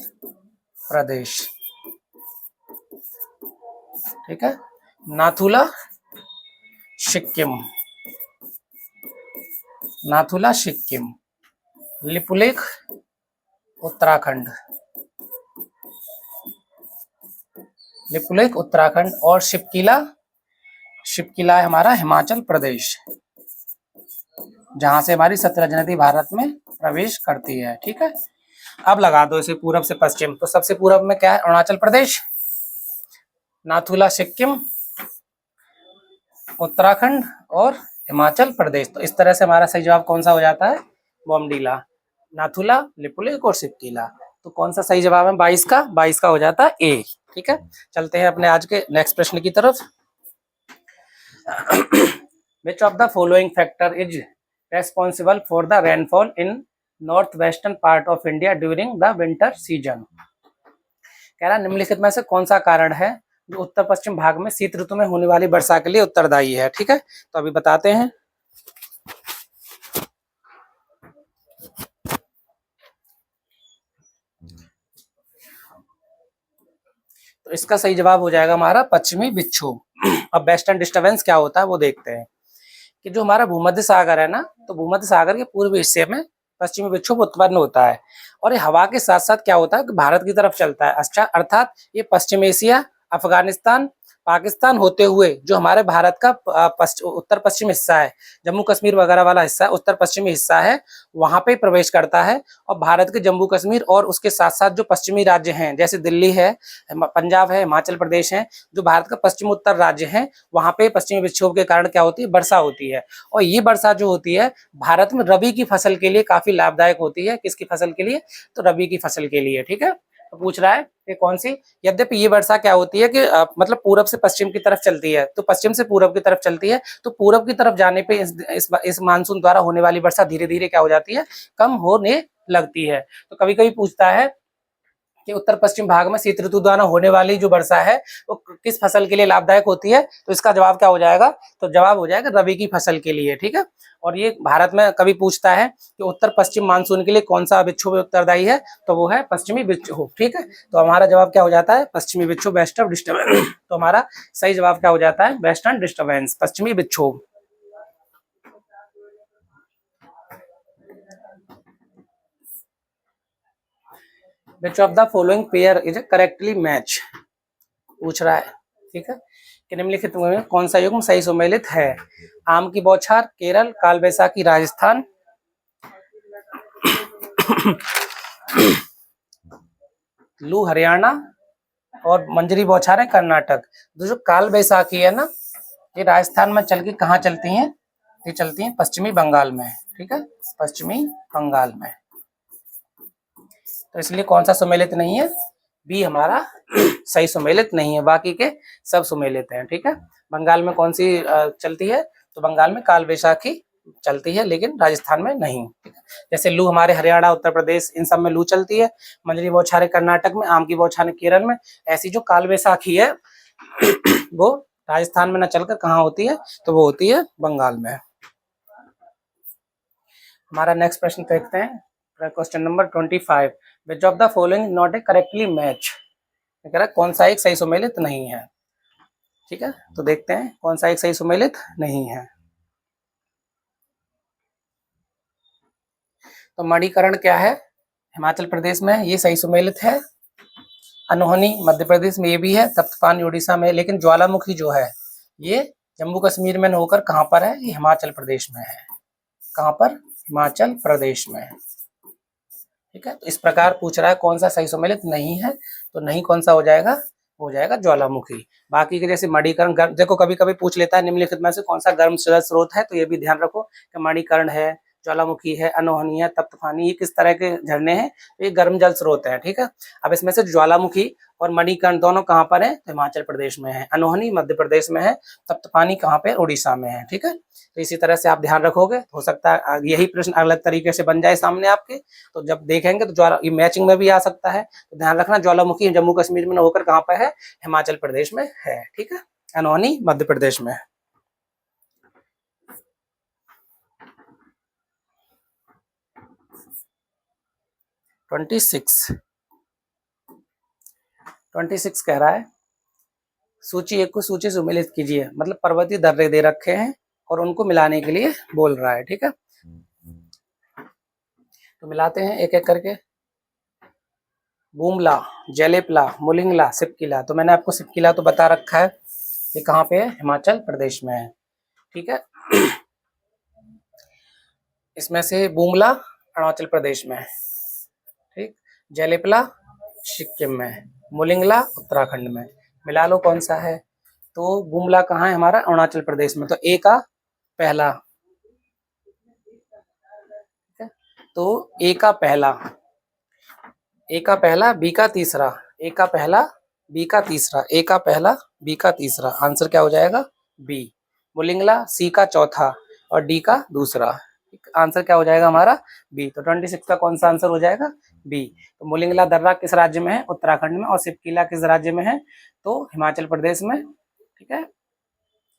प्रदेश, ठीक है। नाथुला सिक्किम, नाथुला सिक्किम, लिपुलेख उत्तराखंड, लिपुलेख उत्तराखंड, और शिपकिला, शिपकिला है हमारा हिमाचल प्रदेश, जहां से हमारी सतलज नदी भारत में प्रवेश करती है, ठीक है। अब लगा दो इसे पूरब से पश्चिम। तो सबसे पूरब में क्या है, अरुणाचल प्रदेश, नाथुला सिक्किम, उत्तराखंड और हिमाचल प्रदेश। तो इस तरह से हमारा सही जवाब कौन सा हो जाता है, बॉमडीला, नाथुला, लिपुलेख और शिपकिला। तो कौन सा सही जवाब है 22 का, 22 का हो जाता है ए, ठीक है। चलते हैं अपने आज के नेक्स्ट प्रश्न की तरफ। Which of the following factor is responsible for the rainfall in northwestern part of India during the winter season? कह रहा निम्नलिखित में से कौन सा कारण है जो उत्तर पश्चिम भाग में शीत ऋतु में होने वाली वर्षा के लिए उत्तरदायी है, ठीक है। तो अभी बताते हैं। तो इसका सही जवाब हो जाएगा हमारा पश्चिमी विक्षोभ। अब वेस्टर्न डिस्टर्बेंस क्या होता है वो देखते हैं कि जो हमारा भूमध्य सागर है ना, तो भूमध्य सागर के पूर्वी हिस्से में पश्चिमी विक्षोभ उत्पन्न होता है, और ये हवा के साथ साथ क्या होता है कि भारत की तरफ चलता है। अच्छा, अर्थात ये पश्चिम एशिया, अफगानिस्तान, पाकिस्तान होते हुए जो हमारे भारत का उत्तर पश्चिम हिस्सा है, जम्मू कश्मीर वगैरह वाला हिस्सा, उत्तर पश्चिमी हिस्सा है, वहां पे प्रवेश करता है। और भारत के जम्मू कश्मीर और उसके साथ साथ जो पश्चिमी राज्य हैं, जैसे दिल्ली है, पंजाब है, हिमाचल प्रदेश है, जो भारत का पश्चिम उत्तर राज्य है, वहां पे पश्चिमी विक्षोभ के कारण क्या होती है, वर्षा होती है। और ये वर्षा जो होती है भारत में रबी की फसल के लिए काफी लाभदायक होती है। किसकी फसल के लिए, तो रबी की फसल के लिए, ठीक है। तो पूछ रहा है कि कौन सी, यद्यपि ये वर्षा क्या होती है कि मतलब पूरब से पश्चिम की तरफ चलती है, तो पश्चिम से पूरब की तरफ चलती है, तो पूरब की तरफ जाने पे इस मानसून द्वारा होने वाली वर्षा धीरे धीरे क्या हो जाती है, कम होने लगती है। तो कभी कभी पूछता है कि उत्तर पश्चिम भाग में शीत ऋतु द्वारा होने वाली जो वर्षा है वो किस फसल के लिए लाभदायक होती है, तो इसका जवाब क्या हो जाएगा, तो जवाब हो जाएगा रबी की फसल के लिए, ठीक है। और ये भारत में कभी पूछता है कि उत्तर पश्चिम मानसून के लिए कौन सा विक्षोभ उत्तरदायी है, तो वो है पश्चिमी विक्षोभ, ठीक है। तो हमारा जवाब क्या हो जाता है, पश्चिमी विक्षोभ, वेस्टर्न डिस्टर्बेंस। तो हमारा सही जवाब क्या हो जाता है, वेस्टर्न डिस्टर्बेंस, पश्चिमी विक्षोभ। Which of the following pair is a correctly match, पूछ रहा है, ठीक है, कि निम्नलिखित में कौन सा युग्म सही सुमेलित है। आम की बौछार केरल, काल बैसाखी राजस्थान, लू हरियाणा और मंजरी बौछारें कर्नाटक। जो काल बैसाखी है ना, ये राजस्थान में चल के कहाँ चलती हैं, ये चलती हैं पश्चिमी बंगाल में, ठीक है, पश्चिमी बंगाल में। तो इसलिए कौन सा सुमेलित नहीं है, बी हमारा सही सुमेलित नहीं है, बाकी के सब सुमेलित हैं, ठीक है। बंगाल में कौन सी चलती है, तो बंगाल में काल बैसाखी चलती है, लेकिन राजस्थान में नहीं, ठीक है। जैसे लू हमारे हरियाणा, उत्तर प्रदेश, इन सब में लू चलती है, मंजरी बौछारें कर्नाटक में, आम की बौछारें केरल में। ऐसी जो काल बैसाखी है वो राजस्थान में न चलकर कहाँ होती है, तो वो होती है बंगाल में। हमारा नेक्स्ट प्रश्न देखते हैं, question number 25। Which of the following not a correctly match, कह रहा कौन सा एक सही सुमेलित नहीं है, ठीक है। तो देखते हैं कौन सा एक सही सुमेलित नहीं है। तो मणिकरण क्या है, हिमाचल प्रदेश में, ये सही सुमेलित है। अनोहनी मध्य प्रदेश में ये भी है, तप्तपानी उड़ीसा में, लेकिन ज्वालामुखी जो है ये जम्मू कश्मीर में होकर कहाँ पर है, ये हिमाचल प्रदेश में है। कहाँ पर, हिमाचल प्रदेश में, ठीक है। तो इस प्रकार पूछ रहा है कौन सा सही सम्मिलित नहीं है, तो नहीं कौन सा हो जाएगा, हो जाएगा ज्वालामुखी। बाकी के जैसे मणिकर्ण, देखो कभी कभी पूछ लेता है निम्नलिखित में से कौन सा गर्म जल स्रोत है, तो ये भी ध्यान रखो कि मणिकर्ण है, ज्वालामुखी है, अनोहनी है, तप्तपानी, ये किस तरह के झरने हैं, तो ये गर्म जल स्रोत है। ठीक है। अब इसमें से ज्वालामुखी और मणिकर्ण दोनों कहाँ पर है, तो हिमाचल प्रदेश में है, अनोहनी मध्य प्रदेश में है, तप्तपानी कहाँ पे, उड़ीसा में है। ठीक है। तो इसी तरह से आप ध्यान रखोगे, हो सकता है यही प्रश्न अलग तरीके से बन जाए सामने आपके, तो जब देखेंगे तो ज्वाला ये मैचिंग में भी आ सकता है। तो ध्यान रखना ज्वालामुखी जम्मू कश्मीर में होकर कहाँ पर है, हिमाचल प्रदेश में है। ठीक है। अनोहनी मध्य प्रदेश में है। 26 कह रहा है सूची एक को सूची से मिलित कीजिए, मतलब पर्वतीय दर्रे दे रखे हैं और उनको मिलाने के लिए बोल रहा है। ठीक है। तो मिलाते हैं एक एक करके। बूमला, जलेपला, मुलिंगला, सिपकिला। तो मैंने आपको सिपकिला तो बता रखा है, ये कहाँ पे है, हिमाचल प्रदेश में है। ठीक है। इसमें से बूमला अरुणाचल प्रदेश में है, ठीक, जलेपला सिक्किम में, मुलिंगला उत्तराखंड में। मिला लो कौन सा है, तो बुमला कहाँ है हमारा, अरुणाचल प्रदेश में। तो ए का पहला, ठीक है, तो ए का पहला, ए का पहला, बी का तीसरा, ए का पहला, बी का तीसरा, ए का पहला, बी का तीसरा। आंसर क्या हो जाएगा, बी। मुलिंगला सी का चौथा और डी का दूसरा। आंसर क्या हो जाएगा हमारा, बी। तो 26 का कौन सा आंसर हो जाएगा, बी। तो मुलिंगला दर्रा किस राज्य में है, उत्तराखंड में, और सिपकिला किस राज्य में है, तो हिमाचल प्रदेश में। ठीक है।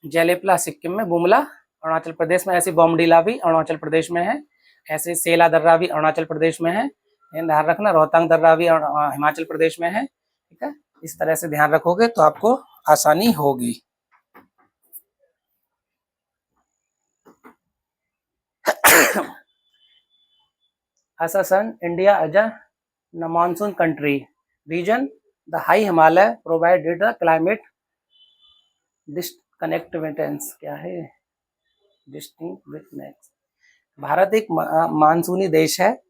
जलेपला सिक्किम में, बुमला अरुणाचल प्रदेश में, ऐसे बोमडीला भी अरुणाचल प्रदेश में है, ऐसे सेला दर्रा भी अरुणाचल प्रदेश में है, ध्यान रखना। रोहतांग दर्रा भी हिमाचल प्रदेश में है। ठीक है। इस तरह से ध्यान रखोगे तो आपको आसानी होगी। Assassin, India as a monsoon country region, the high Himalaya provided the climate disconnectedness, क्या है, डिस्टिंक्टनेस। भारत एक मानसूनी देश है,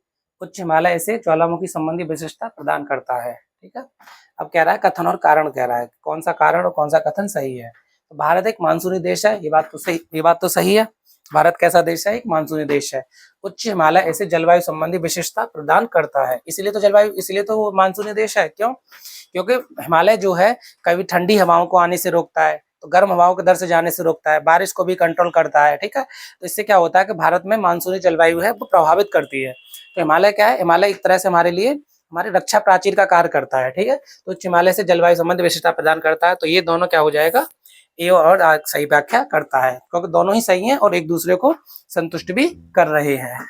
उच्च हिमालय से ज्वालामुखी संबंधी विशिष्टता प्रदान करता है। ठीक है। अब कह रहा है कथन और कारण, कह रहा है कौन सा कारण और कौन सा कथन सही है। तो भारत एक मानसूनी देश है, ये बात तो सही, ये बात तो सही है। भारत कैसा देश है, एक मानसूनी देश है। उच्च हिमालय ऐसे जलवायु संबंधी विशेषता प्रदान करता है, इसलिए तो जलवायु, इसलिए तो वो मानसूनी देश है। क्यों, क्योंकि हिमालय जो है कभी ठंडी हवाओं को आने से रोकता है, तो गर्म हवाओं के दर से जाने से रोकता है, बारिश को भी कंट्रोल करता है। ठीक है। तो इससे क्या होता है कि भारत में मानसूनी जलवायु है वो प्रभावित करती है। तो हिमालय क्या है, हिमालय एक तरह से हमारे लिए हमारे रक्षा प्राचीर का कार्य करता है। ठीक है। तो उच्च हिमालय से जलवायु संबंधी विशेषता प्रदान करता है। तो ये दोनों क्या हो जाएगा, ए और सही व्याख्या करता है, क्योंकि दोनों ही सही हैं और एक दूसरे को संतुष्ट भी कर रहे हैं।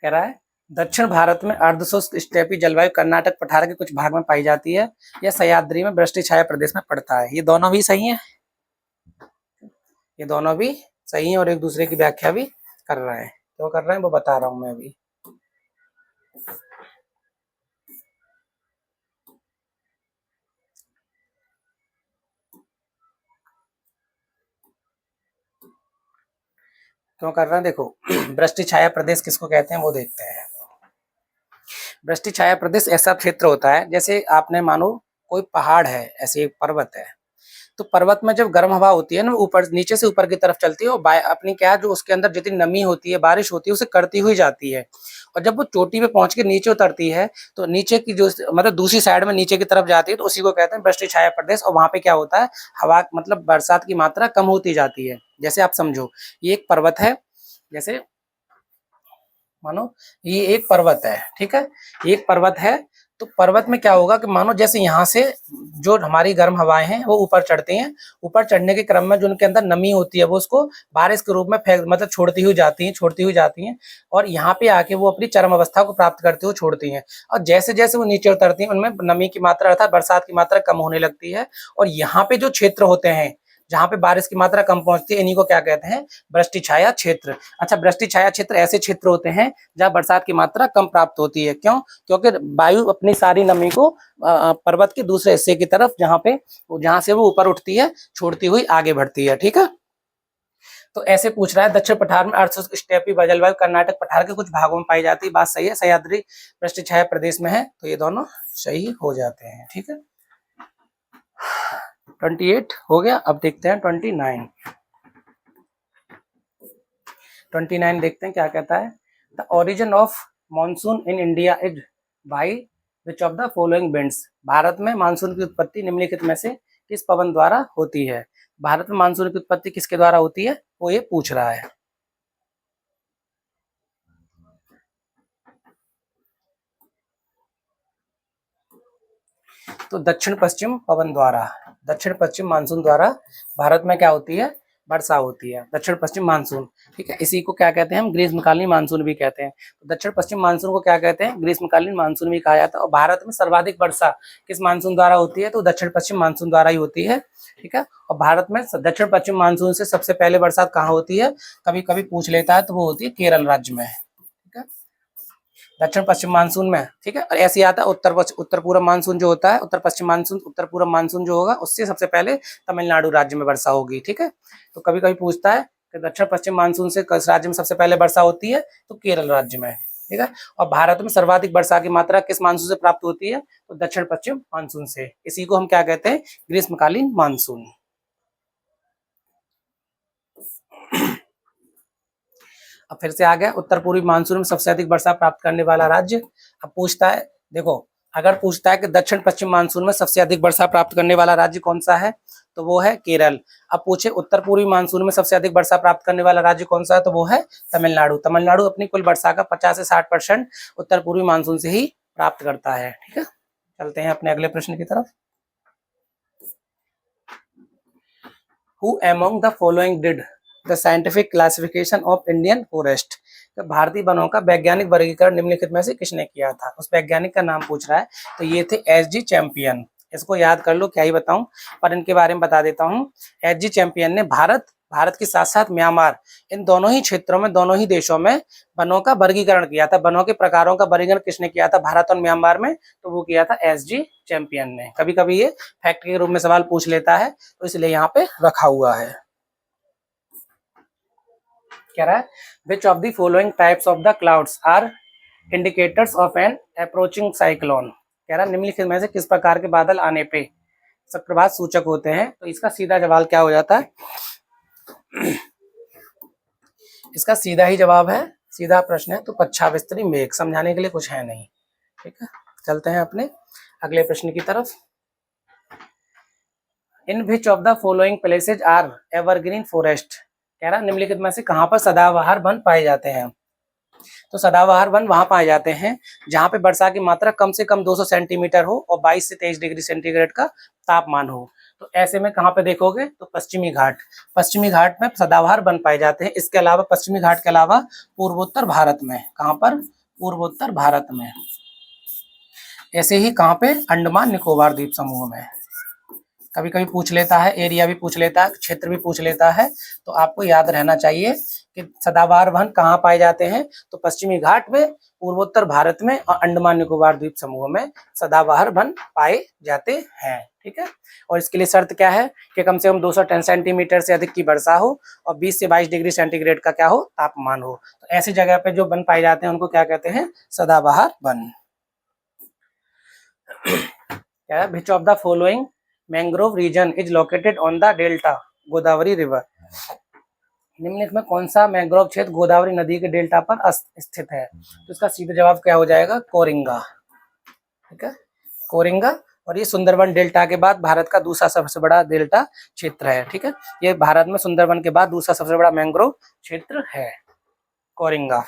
कह रहा है दक्षिण भारत में अर्धशुष्क स्टेपी जलवायु कर्नाटक पठार के कुछ भाग में पाई जाती है, यह सह्याद्री में वृष्टि छाया प्रदेश में पड़ता है। ये दोनों भी सही हैं, ये दोनों भी सही हैं और एक दूसरे की व्याख्या भी कर रहे हैं। क्यों कर रहे हैं वो बता रहा हूं मैं अभी। क्यों कर रहे हैं, देखो वृष्टि छाया प्रदेश किसको कहते हैं वो देखते हैं। वृष्टि छाया प्रदेश ऐसा क्षेत्र होता है, जैसे आपने मानो कोई पहाड़ है, ऐसे एक पर्वत है, तो पर्वत में जब गर्म हवा होती है ना, ऊपर नीचे से ऊपर की तरफ चलती है और अपनी क्या जो उसके अंदर जितनी नमी होती है, बारिश होती है, उसे करती हुई जाती है। और जब वो चोटी पे पहुंच के नीचे उतरती है, तो नीचे की जो मतलब दूसरी साइड में नीचे की तरफ जाती है, तो उसी को कहते हैं वृष्टि छाया प्रदेश। और वहां पे क्या होता है, हवा मतलब बरसात की मात्रा कम होती जाती है। जैसे आप समझो ये एक पर्वत है, जैसे मानो ये एक पर्वत है, ठीक है, ये एक पर्वत है। तो पर्वत में क्या होगा कि मानो जैसे यहाँ से जो हमारी गर्म हवाएं हैं वो ऊपर चढ़ती हैं, ऊपर चढ़ने के क्रम में जो उनके अंदर नमी होती है वो उसको बारिश के रूप में फेंक मतलब छोड़ती हुई जाती हैं, छोड़ती हुई जाती हैं, और यहाँ पे आके वो अपनी चरम अवस्था को प्राप्त करते हुए छोड़ती हैं। और जैसे जैसे वो नीचे उतरती हैं उनमें नमी की मात्रा अर्थात बरसात की मात्रा कम होने लगती है। और यहाँ पे जो क्षेत्र होते हैं जहाँ पे बारिश की मात्रा कम पहुंचती है, इन्हीं को क्या कहते हैं, वृष्टि छाया क्षेत्र। अच्छा, वृष्टि छाया क्षेत्र ऐसे क्षेत्र होते हैं जहाँ बरसात की मात्रा कम प्राप्त होती है। क्यों, क्योंकि वायु अपनी सारी नमी को पर्वत के दूसरे हिस्से की तरफ जहाँ से वो ऊपर उठती है छोड़ती हुई आगे बढ़ती है। ठीक है। तो ऐसे पूछ रहा है दक्षिण पठार में अर्धशुष्क स्टेपी जलवायु कर्नाटक पठार के कुछ भागों में पाई जाती है, बात सही है। सह्याद्री पृष्ठछाया प्रदेश में है, तो ये दोनों सही हो जाते हैं। ठीक है, 28 हो गया। अब देखते हैं 29। 29 देखते हैं क्या कहता है। The origin of monsoon in India is by which of the following winds. Bharat में मानसून की उत्पत्ति निम्नलिखित में से किस पवन द्वारा होती है। भारत में मानसून की उत्पत्ति किसके द्वारा होती है, वो ये पूछ रहा है। तो दक्षिण पश्चिम पवन द्वारा, दक्षिण पश्चिम मानसून द्वारा भारत में क्या होती है, वर्षा होती है, दक्षिण पश्चिम मानसून। ठीक है, इसी को क्या कहते हैं हम, ग्रीष्मकालीन मानसून भी कहते हैं। तो दक्षिण पश्चिम मानसून को क्या कहते हैं, ग्रीष्मकालीन मानसून भी कहा जाता है। और भारत में सर्वाधिक वर्षा किस मानसून द्वारा होती है, तो दक्षिण पश्चिम मानसून द्वारा ही होती है। ठीक है, और भारत में दक्षिण पश्चिम मानसून से सबसे पहले बरसात कहाँ होती है, कभी कभी पूछ लेता है, तो वो होती है केरल राज्य में। ठीक है, दक्षिण पश्चिम मानसून में। ठीक है, और ऐसे ही आता है उत्तर पूर्व मानसून जो होता है, उत्तर पश्चिम मानसून, उत्तर पूर्व मानसून जो होगा उससे सबसे पहले तमिलनाडु राज्य में वर्षा होगी। ठीक है, तो कभी कभी पूछता है कि दक्षिण पश्चिम मानसून से किस राज्य में सबसे पहले वर्षा होती है, तो केरल राज्य में। ठीक है, और भारत में सर्वाधिक वर्षा की मात्रा किस मानसून से प्राप्त होती है, तो दक्षिण पश्चिम मानसून से। इसी को हम क्या कहते हैं, ग्रीष्मकालीन मानसून। अब फिर से आ गया, उत्तर पूर्वी मानसून में सबसे अधिक वर्षा प्राप्त करने वाला राज्य। अब पूछता है, देखो अगर पूछता है कि दक्षिण पश्चिम मानसून में सबसे अधिक वर्षा प्राप्त करने वाला राज्य कौन सा है, तो वो है केरल। अब पूछे उत्तर पूर्वी मानसून में सबसे अधिक वर्षा प्राप्त करने वाला राज्य कौन सा है, तो वो है तमिलनाडु। तमिलनाडु अपनी कुल वर्षा का 50 से 60% उत्तर पूर्वी मानसून से ही प्राप्त करता है। ठीक है, चलते हैं अपने अगले प्रश्न की तरफ। Who among the following did the scientific classification of Indian forest? तो भारतीय वनों का वैज्ञानिक वर्गीकरण निम्नलिखित में से किसने किया था, उस वैज्ञानिक का नाम पूछ रहा है। तो ये थे एस.जी. चैंपियन। इसको याद कर लो, क्या ही बताऊं, पर इनके बारे में बता देता हूं। एस.जी. चैंपियन ने भारत के साथ साथ म्यांमार, इन दोनों ही क्षेत्रों में, दोनों ही देशों में वनों का वर्गीकरण किया था। वनों के प्रकारों का वर्गीकरण किसने किया था, भारत और म्यांमार में, तो वो किया था एस.जी. चैंपियन ने। कभी कभी ये फैक्ट के रूप में सवाल पूछ लेता है, तो इसलिए यहाँ पे रखा हुआ है। कह रहा है which of the following types of the clouds are indicators of an approaching cyclone. कह रहा है निम्नलिखित में से किस प्रकार के बादल आने पे चक्रवात सूचक होते हैं। तो इसका सीधा जवाब क्या हो जाता है, इसका सीधा ही जवाब है, सीधा प्रश्न है, तो पच्छाविस्तरी मेघ। समझाने के लिए कुछ है नहीं। ठीक है, चलते हैं अपने अगले प्रश्न की तरफ। In which of the following places are evergreen forest. कह रहा निम्नलिखित में से कहां पर सदाबहार वन पाए जाते हैं। तो सदाबहार वन वहां पाए जाते हैं जहां पे वर्षा की मात्रा कम से कम 200 सेंटीमीटर हो और 22 से 23 डिग्री सेंटीग्रेड का तापमान हो। तो ऐसे में कहां पे देखोगे, तो पश्चिमी घाट, पश्चिमी घाट में सदाबहार वन पाए जाते हैं। इसके अलावा पश्चिमी घाट के अलावा पूर्वोत्तर भारत में, कहां पर, पूर्वोत्तर भारत में। ऐसे ही कहां पे, अंडमान निकोबार द्वीप समूह में। कभी कभी पूछ लेता है, एरिया भी पूछ लेता है, क्षेत्र भी पूछ लेता है, तो आपको याद रहना चाहिए कि सदाबहार वन कहाँ पाए जाते हैं, तो पश्चिमी घाट में, पूर्वोत्तर भारत में और अंडमान निकोबार द्वीप समूह में सदाबहार वन पाए जाते हैं। ठीक है, और इसके लिए शर्त क्या है कि कम से कम 210 सेंटीमीटर से अधिक की वर्षा हो और 20 से 22 डिग्री सेंटीग्रेड का क्या हो, तापमान हो। तो ऐसी जगह पे जो वन पाए जाते हैं उनको क्या कहते हैं, सदाबहार वन। क्या है, which of the following mangrove region is located on the delta Godavari river. निम्नलिखित में कौन सा मैंग्रोव क्षेत्र गोदावरी नदी के डेल्टा पर स्थित है। तो इसका सीधा जवाब क्या हो जाएगा, कोरिंगा। ठीक है, कोरिंगा। और ये सुंदरबन डेल्टा के बाद भारत का दूसरा सबसे बड़ा डेल्टा क्षेत्र है। ठीक है, ये भारत में सुंदरबन के बाद दूसरा सबसे बड़ा मैंग्रोव क्षेत्र है, Coringa.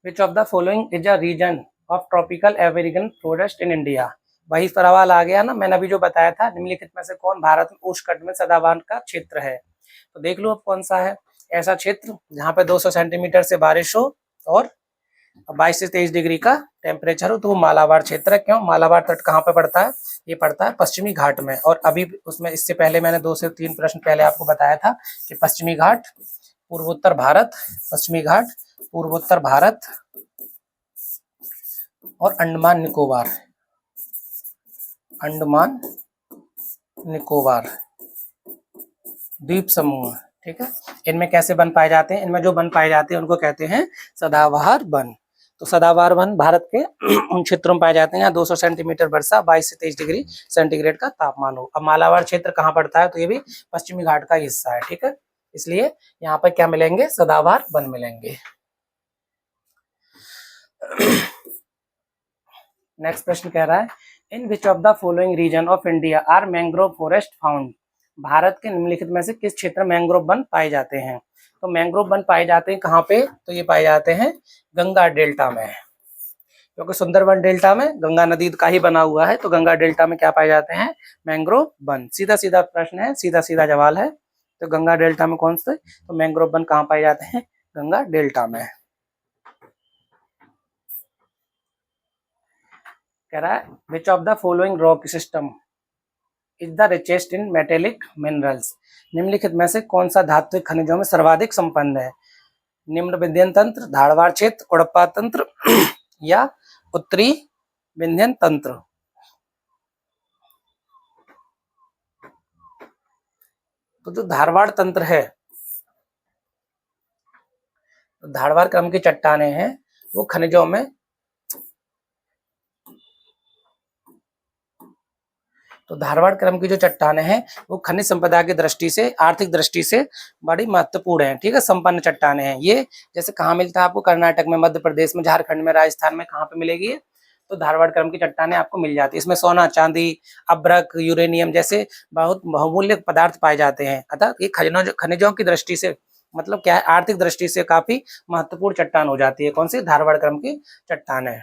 Which of the following is a region of tropical evergreen forest in India। वही सवाल आ गया ना, मैंने अभी जो बताया था, निम्नलिखित में से कौन भारत में उष्णकटिबंधीय सदाबहार का क्षेत्र है। तो देख लो अब कौन सा है ऐसा क्षेत्र जहाँ पे 200 सेंटीमीटर से बारिश हो और 22 से 23 डिग्री का टेम्परेचर हो, तो वो मालाबार क्षेत्र है। क्यों, मालाबार तट कहाँ पे पड़ता है, ये पड़ता है पश्चिमी घाट में। और अभी उसमें इससे पहले मैंने 2 से 3 प्रश्न पहले आपको बताया था कि पश्चिमी घाट, पूर्वोत्तर भारत, पश्चिमी घाट, पूर्वोत्तर भारत और अंडमान निकोबार, अंडमान निकोबार द्वीप समूह, ठीक है। इनमें कैसे वन पाए जाते हैं? इनमें जो वन पाए जाते हैं उनको कहते हैं सदाबहार वन। तो सदाबहार वन भारत के उन क्षेत्रों में पाए जाते हैं यहाँ 200 सेंटीमीटर वर्षा, 22 से 23 डिग्री सेंटीग्रेड का तापमान हो। अब मालाबार क्षेत्र कहाँ पड़ता है? तो ये भी पश्चिमी घाट का हिस्सा है, ठीक है। इसलिए यहाँ पर क्या मिलेंगे? सदाबहार वन मिलेंगे। नेक्स्ट प्रश्न कह रहा है in which of the following region of India are mangrove forest found? Bharat के निम्नलिखित में से किस क्षेत्र में मैंग्रोव वन पाए जाते हैं? तो मैंग्रोव वन पाए जाते हैं कहाँ पे? तो ये पाए जाते हैं गंगा डेल्टा में, क्योंकि सुंदरबन डेल्टा में गंगा नदी का ही बना हुआ है। तो गंगा डेल्टा में क्या पाए जाते हैं? Mangrove one. सीधा सीधा प्रश्न है, सीधा सीधा सवाल है। तो गंगा डेल्टा में कौन से? तो मैंग्रोव वन कहाँ पाए जाते हैं? गंगा डेल्टा में। कह रहा है which of the following rock system is the richest in metallic minerals? निम्नलिखित में से कौन सा धात्विक खनिजों में सर्वाधिक संपन्न है? निम्न विंध्यन तंत्र, धारवाड़ क्षेत्र, कोडप्पा तंत्र या उत्तरी विंध्यन तंत्र? तो जो धारवाड़ तंत्र है, तो धारवाड़ क्रम की चट्टानें हैं वो खनिजों में, तो धारवाड़ क्रम की जो चट्टानें हैं वो खनिज संपदा की दृष्टि से, आर्थिक दृष्टि से बड़ी महत्वपूर्ण है, ठीक है। संपन्न चट्टानें हैं ये। जैसे कहाँ मिलता है आपको? कर्नाटक में, मध्य प्रदेश में, झारखंड में, राजस्थान में, कहाँ पे मिलेगी ये? तो धारवाड़ क्रम की चट्टानें आपको मिल जाती है। इसमें सोना, चांदी, अभ्रक, यूरेनियम जैसे बहुत बहुमूल्य पदार्थ पाए जाते हैं। अतः ये खनिजों की दृष्टि से, मतलब क्या है, आर्थिक दृष्टि से काफी महत्वपूर्ण चट्टान हो जाती है। कौन सी? धारवाड़ क्रम की चट्टानें।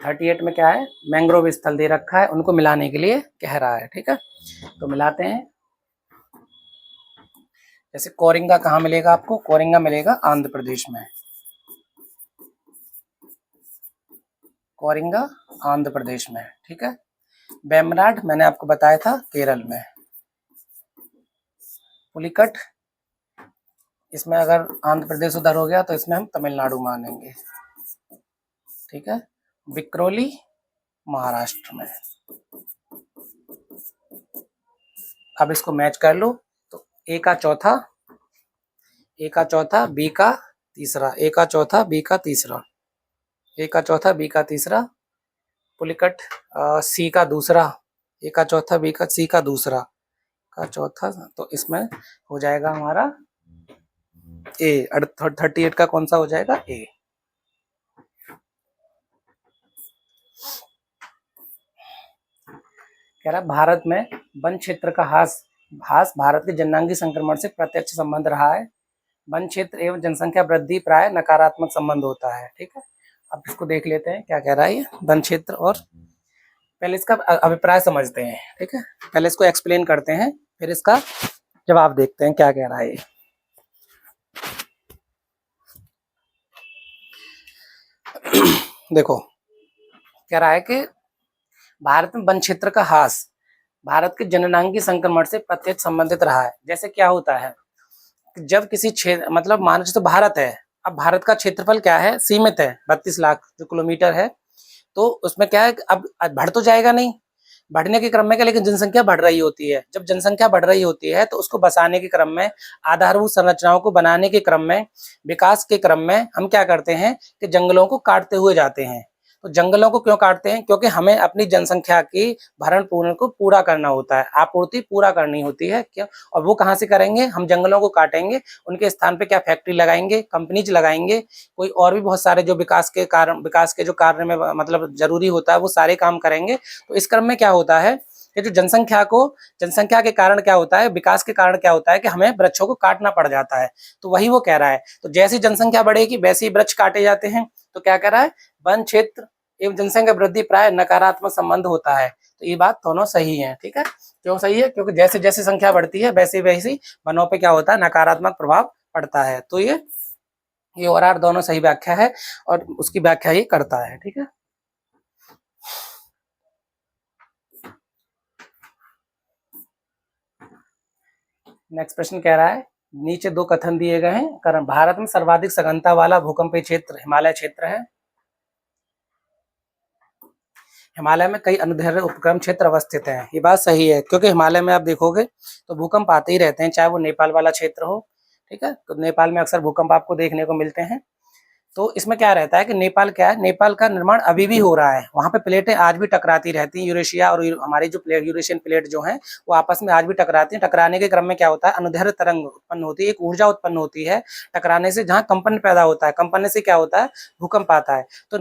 38 में क्या है? मैंग्रोव स्थल दे रखा है, उनको मिलाने के लिए कह रहा है, ठीक है। तो मिलाते हैं। जैसे कोरिंगा कहाँ मिलेगा आपको? कोरिंगा मिलेगा आंध्र प्रदेश में। कोरिंगा आंध्र प्रदेश में, ठीक है। बेमराट मैंने आपको बताया था केरल में। पुलिकट, इसमें अगर आंध्र प्रदेश उधर हो गया तो इसमें हम तमिलनाडु मानेंगे, ठीक है। विक्रोली महाराष्ट्र में। अब इसको मैच कर लो तो ए का चौथा, ए का चौथा, बी का तीसरा, ए का चौथा, बी का तीसरा, ए का चौथा, बी का तीसरा। पुलिकट सी का दूसरा, ए का चौथा, बी का, सी का दूसरा का चौथा। तो इसमें हो जाएगा हमारा ए। 38 का कौन सा हो जाएगा? ए। कह रहा भारत में वन क्षेत्र का ह्रास भारत के जननांगी संक्रमण से प्रत्यक्ष संबंध रहा है। वन क्षेत्र एवं जनसंख्या वृद्धि प्राय नकारात्मक संबंध होता है, ठीक है। अब इसको देख लेते हैं क्या कह रहा है ये वन क्षेत्र, और पहले इसका अभिप्राय समझते हैं, ठीक है। पहले इसको एक्सप्लेन करते हैं, फिर इसका जवाब देखते हैं क्या कह रहा है ये। देखो, कह रहा है कि भारत में वन क्षेत्र का ह्रास भारत के जननांगी संक्रमण से प्रत्यक्ष संबंधित रहा है। जैसे क्या होता है, जब किसी क्षेत्र, मतलब मान लीजिए तो भारत है, अब भारत का क्षेत्रफल क्या है? सीमित है, 32 लाख जो किलोमीटर है। तो उसमें क्या है, अब बढ़ तो जाएगा नहीं, बढ़ने के क्रम में क्या, लेकिन जनसंख्या बढ़ रही होती है। जब जनसंख्या बढ़ रही होती है तो उसको बसाने के क्रम में, आधारभूत संरचनाओं को बनाने के क्रम में, विकास के क्रम में हम क्या करते हैं कि जंगलों को काटते हुए जाते हैं। तो जंगलों को क्यों काटते हैं? क्योंकि हमें अपनी जनसंख्या की भरण पूर्ण को पूरा करना होता है, आपूर्ति पूरा करनी होती है। क्यों? और वो कहाँ से करेंगे? हम जंगलों को काटेंगे, उनके स्थान पे क्या फैक्ट्री लगाएंगे, कंपनीज लगाएंगे, कोई और भी बहुत सारे जो विकास के जो कार्य में मतलब जरूरी होता है वो सारे काम करेंगे। तो इस क्रम में क्या होता है कि जो जनसंख्या के कारण क्या होता है, विकास के कारण क्या होता है कि हमें वृक्षों को काटना पड़ जाता है। तो वही वो कह रहा है। तो जैसी जनसंख्या बढ़ेगी वैसे ही वृक्ष काटे जाते हैं। तो क्या कह रहा है? वन क्षेत्र एवं जनसंख्या वृद्धि प्राय नकारात्मक संबंध होता है। तो ये बात दोनों सही है, ठीक है। क्यों सही है? क्योंकि जैसे जैसे संख्या बढ़ती है वैसे वैसे वनों पे क्या होता है? नकारात्मक प्रभाव पड़ता है। तो ये और आर दोनों सही व्याख्या है और उसकी व्याख्या ही करता है, ठीक है। नेक्स्ट प्रश्न कह रहा है, नीचे दो कथन दिए गए हैं, कारण भारत में सर्वाधिक सघनता वाला भूकंपीय क्षेत्र हिमालय क्षेत्र है। हिमालय में कई अनुदैर्ध्य उपक्रम क्षेत्र अवस्थित हैं। ये बात सही है, क्योंकि हिमालय में आप देखोगे तो भूकंप आते ही रहते हैं, चाहे वो नेपाल वाला क्षेत्र हो, ठीक है, तो नेपाल में अक्सर भूकंप आपको देखने को मिलते हैं। तो इसमें क्या रहता है कि नेपाल क्या है, नेपाल का निर्माण अभी भी हो रहा है, वहाँ पे प्लेटें आज भी टकराती रहती हैं, यूरेशिया और हमारी जो प्लेट यूरेशियन प्लेट जो हैं वो आपस में आज भी टकराती हैं। टकराने के क्रम में क्या होता है, अनुदैर्ध्य तरंग उत्पन्न होती है, एक ऊर्जा उत्पन्न होती है टकराने से, जहाँ कंपन पैदा होता है, कंपन से क्या होता है, भूकंप आता है। तो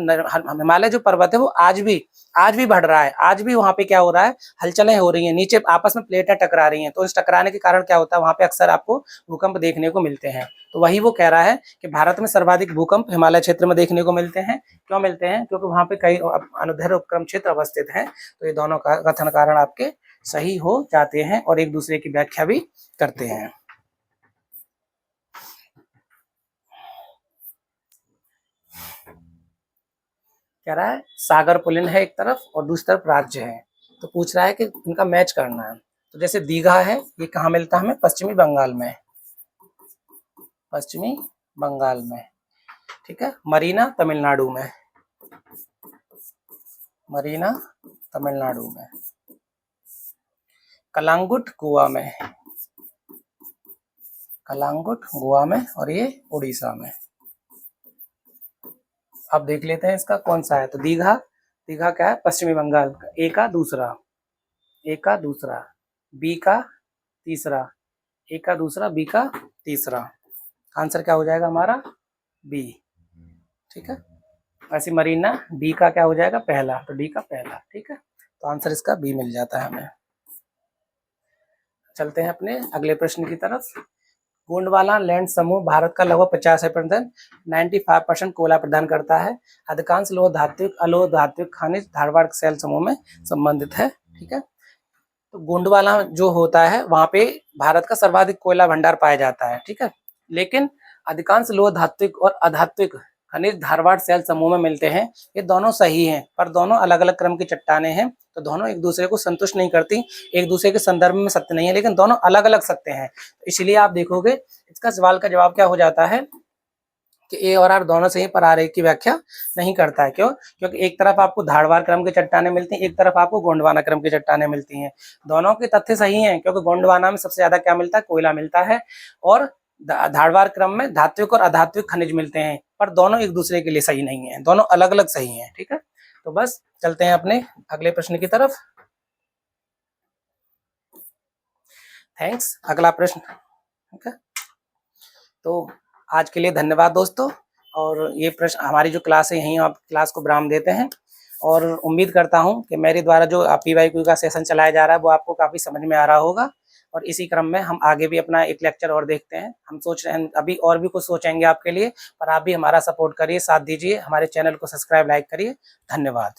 हिमालय जो पर्वत है वो आज भी बढ़ रहा है, आज भी वहाँ पे क्या हो रहा है, हलचलें हो रही हैं, नीचे आपस में प्लेटें टकरा रही हैं, तो इस टकराने के कारण क्या होता है, वहाँ पे अक्सर आपको भूकंप देखने को मिलते हैं। तो वही वो कह रहा है कि भारत में सर्वाधिक भूकंप हिमालय क्षेत्र में देखने को मिलते हैं। क्यों मिलते हैं, क्योंकि वहाँ पे कई अनुदैर्ध्य उपक्रम क्षेत्र अवस्थित हैं। तो ये दोनों कथन कारण आपके सही हो जाते हैं और एक दूसरे की व्याख्या भी करते हैं। कह रहा है सागर पुलिन है एक तरफ और दूसरी तरफ राज्य है, तो पूछ रहा है कि इनका मैच करना है। तो जैसे दीघा है, ये कहाँ मिलता है हमें, पश्चिमी बंगाल में, पश्चिमी बंगाल में, ठीक है। मरीना तमिलनाडु में, मरीना तमिलनाडु में। कलांगुट गोवा में, कलांगुट गोवा में, और ये उड़ीसा में। अब देख लेते हैं इसका कौन सा है। तो दीघा, दीघा क्या है, पश्चिमी बंगाल का, ए का दूसरा, ए का दूसरा, बी का तीसरा, ए का दूसरा, बी का तीसरा। आंसर क्या हो जाएगा हमारा, बी, ठीक है। ऐसे मरीना डी का क्या हो जाएगा, पहला, तो डी का पहला, ठीक है। तो आंसर इसका बी मिल जाता है हमें। चलते हैं अपने अगले प्रश्न की तरफ। गोंडवाना लैंड समूह भारत का लगभग 50% 95% कोयला प्रदान करता है। अधिकांश लोह धात्विक अलोह धात्विक खनिज धारवाड़ सेल समूह में संबंधित है, ठीक है। तो गोंडवाना जो होता है वहां पे भारत का सर्वाधिक कोयला भंडार पाया जाता है, ठीक है। लेकिन अधिकांश लोह धात्विक और अधात्विक खनिज धारवाड़ सेल समूह में मिलते हैं। ये दोनों सही हैं, पर दोनों अलग अलग क्रम की चट्टानें हैं, तो दोनों एक दूसरे को संतुष्ट नहीं करती, एक दूसरे के संदर्भ में सत्य नहीं है, लेकिन दोनों अलग अलग सत्य हैं। इसलिए आप देखोगे इसका सवाल का जवाब क्या हो जाता है कि ए और आर दोनों सही, पर आर एक की व्याख्या नहीं करता है। क्यों, क्योंकि एक तरफ आपको धारवाड़ क्रम की चट्टानें मिलती हैं, एक तरफ आपको गोंडवाना क्रम की चट्टानें मिलती हैं। दोनों के तथ्य सही हैं, क्योंकि गोंडवाना में सबसे ज्यादा क्या मिलता है, कोयला मिलता है, और धारवाड़ क्रम में धात्विक और अधात्विक खनिज मिलते हैं, पर दोनों एक दूसरे के लिए सही नहीं है, दोनों अलग अलग सही हैं, ठीक है। तो बस चलते हैं अपने अगले प्रश्न की तरफ। थैंक्स। अगला प्रश्न, ठीक है। तो आज के लिए धन्यवाद दोस्तों, और ये प्रश्न हमारी जो क्लास है यहीं आप क्लास को विराम देते हैं, और उम्मीद करता हूं कि मेरे द्वारा जो PYQ का सेशन चलाया जा रहा है वो आपको काफ़ी समझ में आ रहा होगा। और इसी क्रम में हम आगे भी अपना एक लेक्चर और देखते हैं। हम सोच रहे हैं अभी और भी कुछ सोचेंगे आपके लिए, पर आप भी हमारा सपोर्ट करिए, साथ दीजिए, हमारे चैनल को सब्सक्राइब लाइक करिए। धन्यवाद।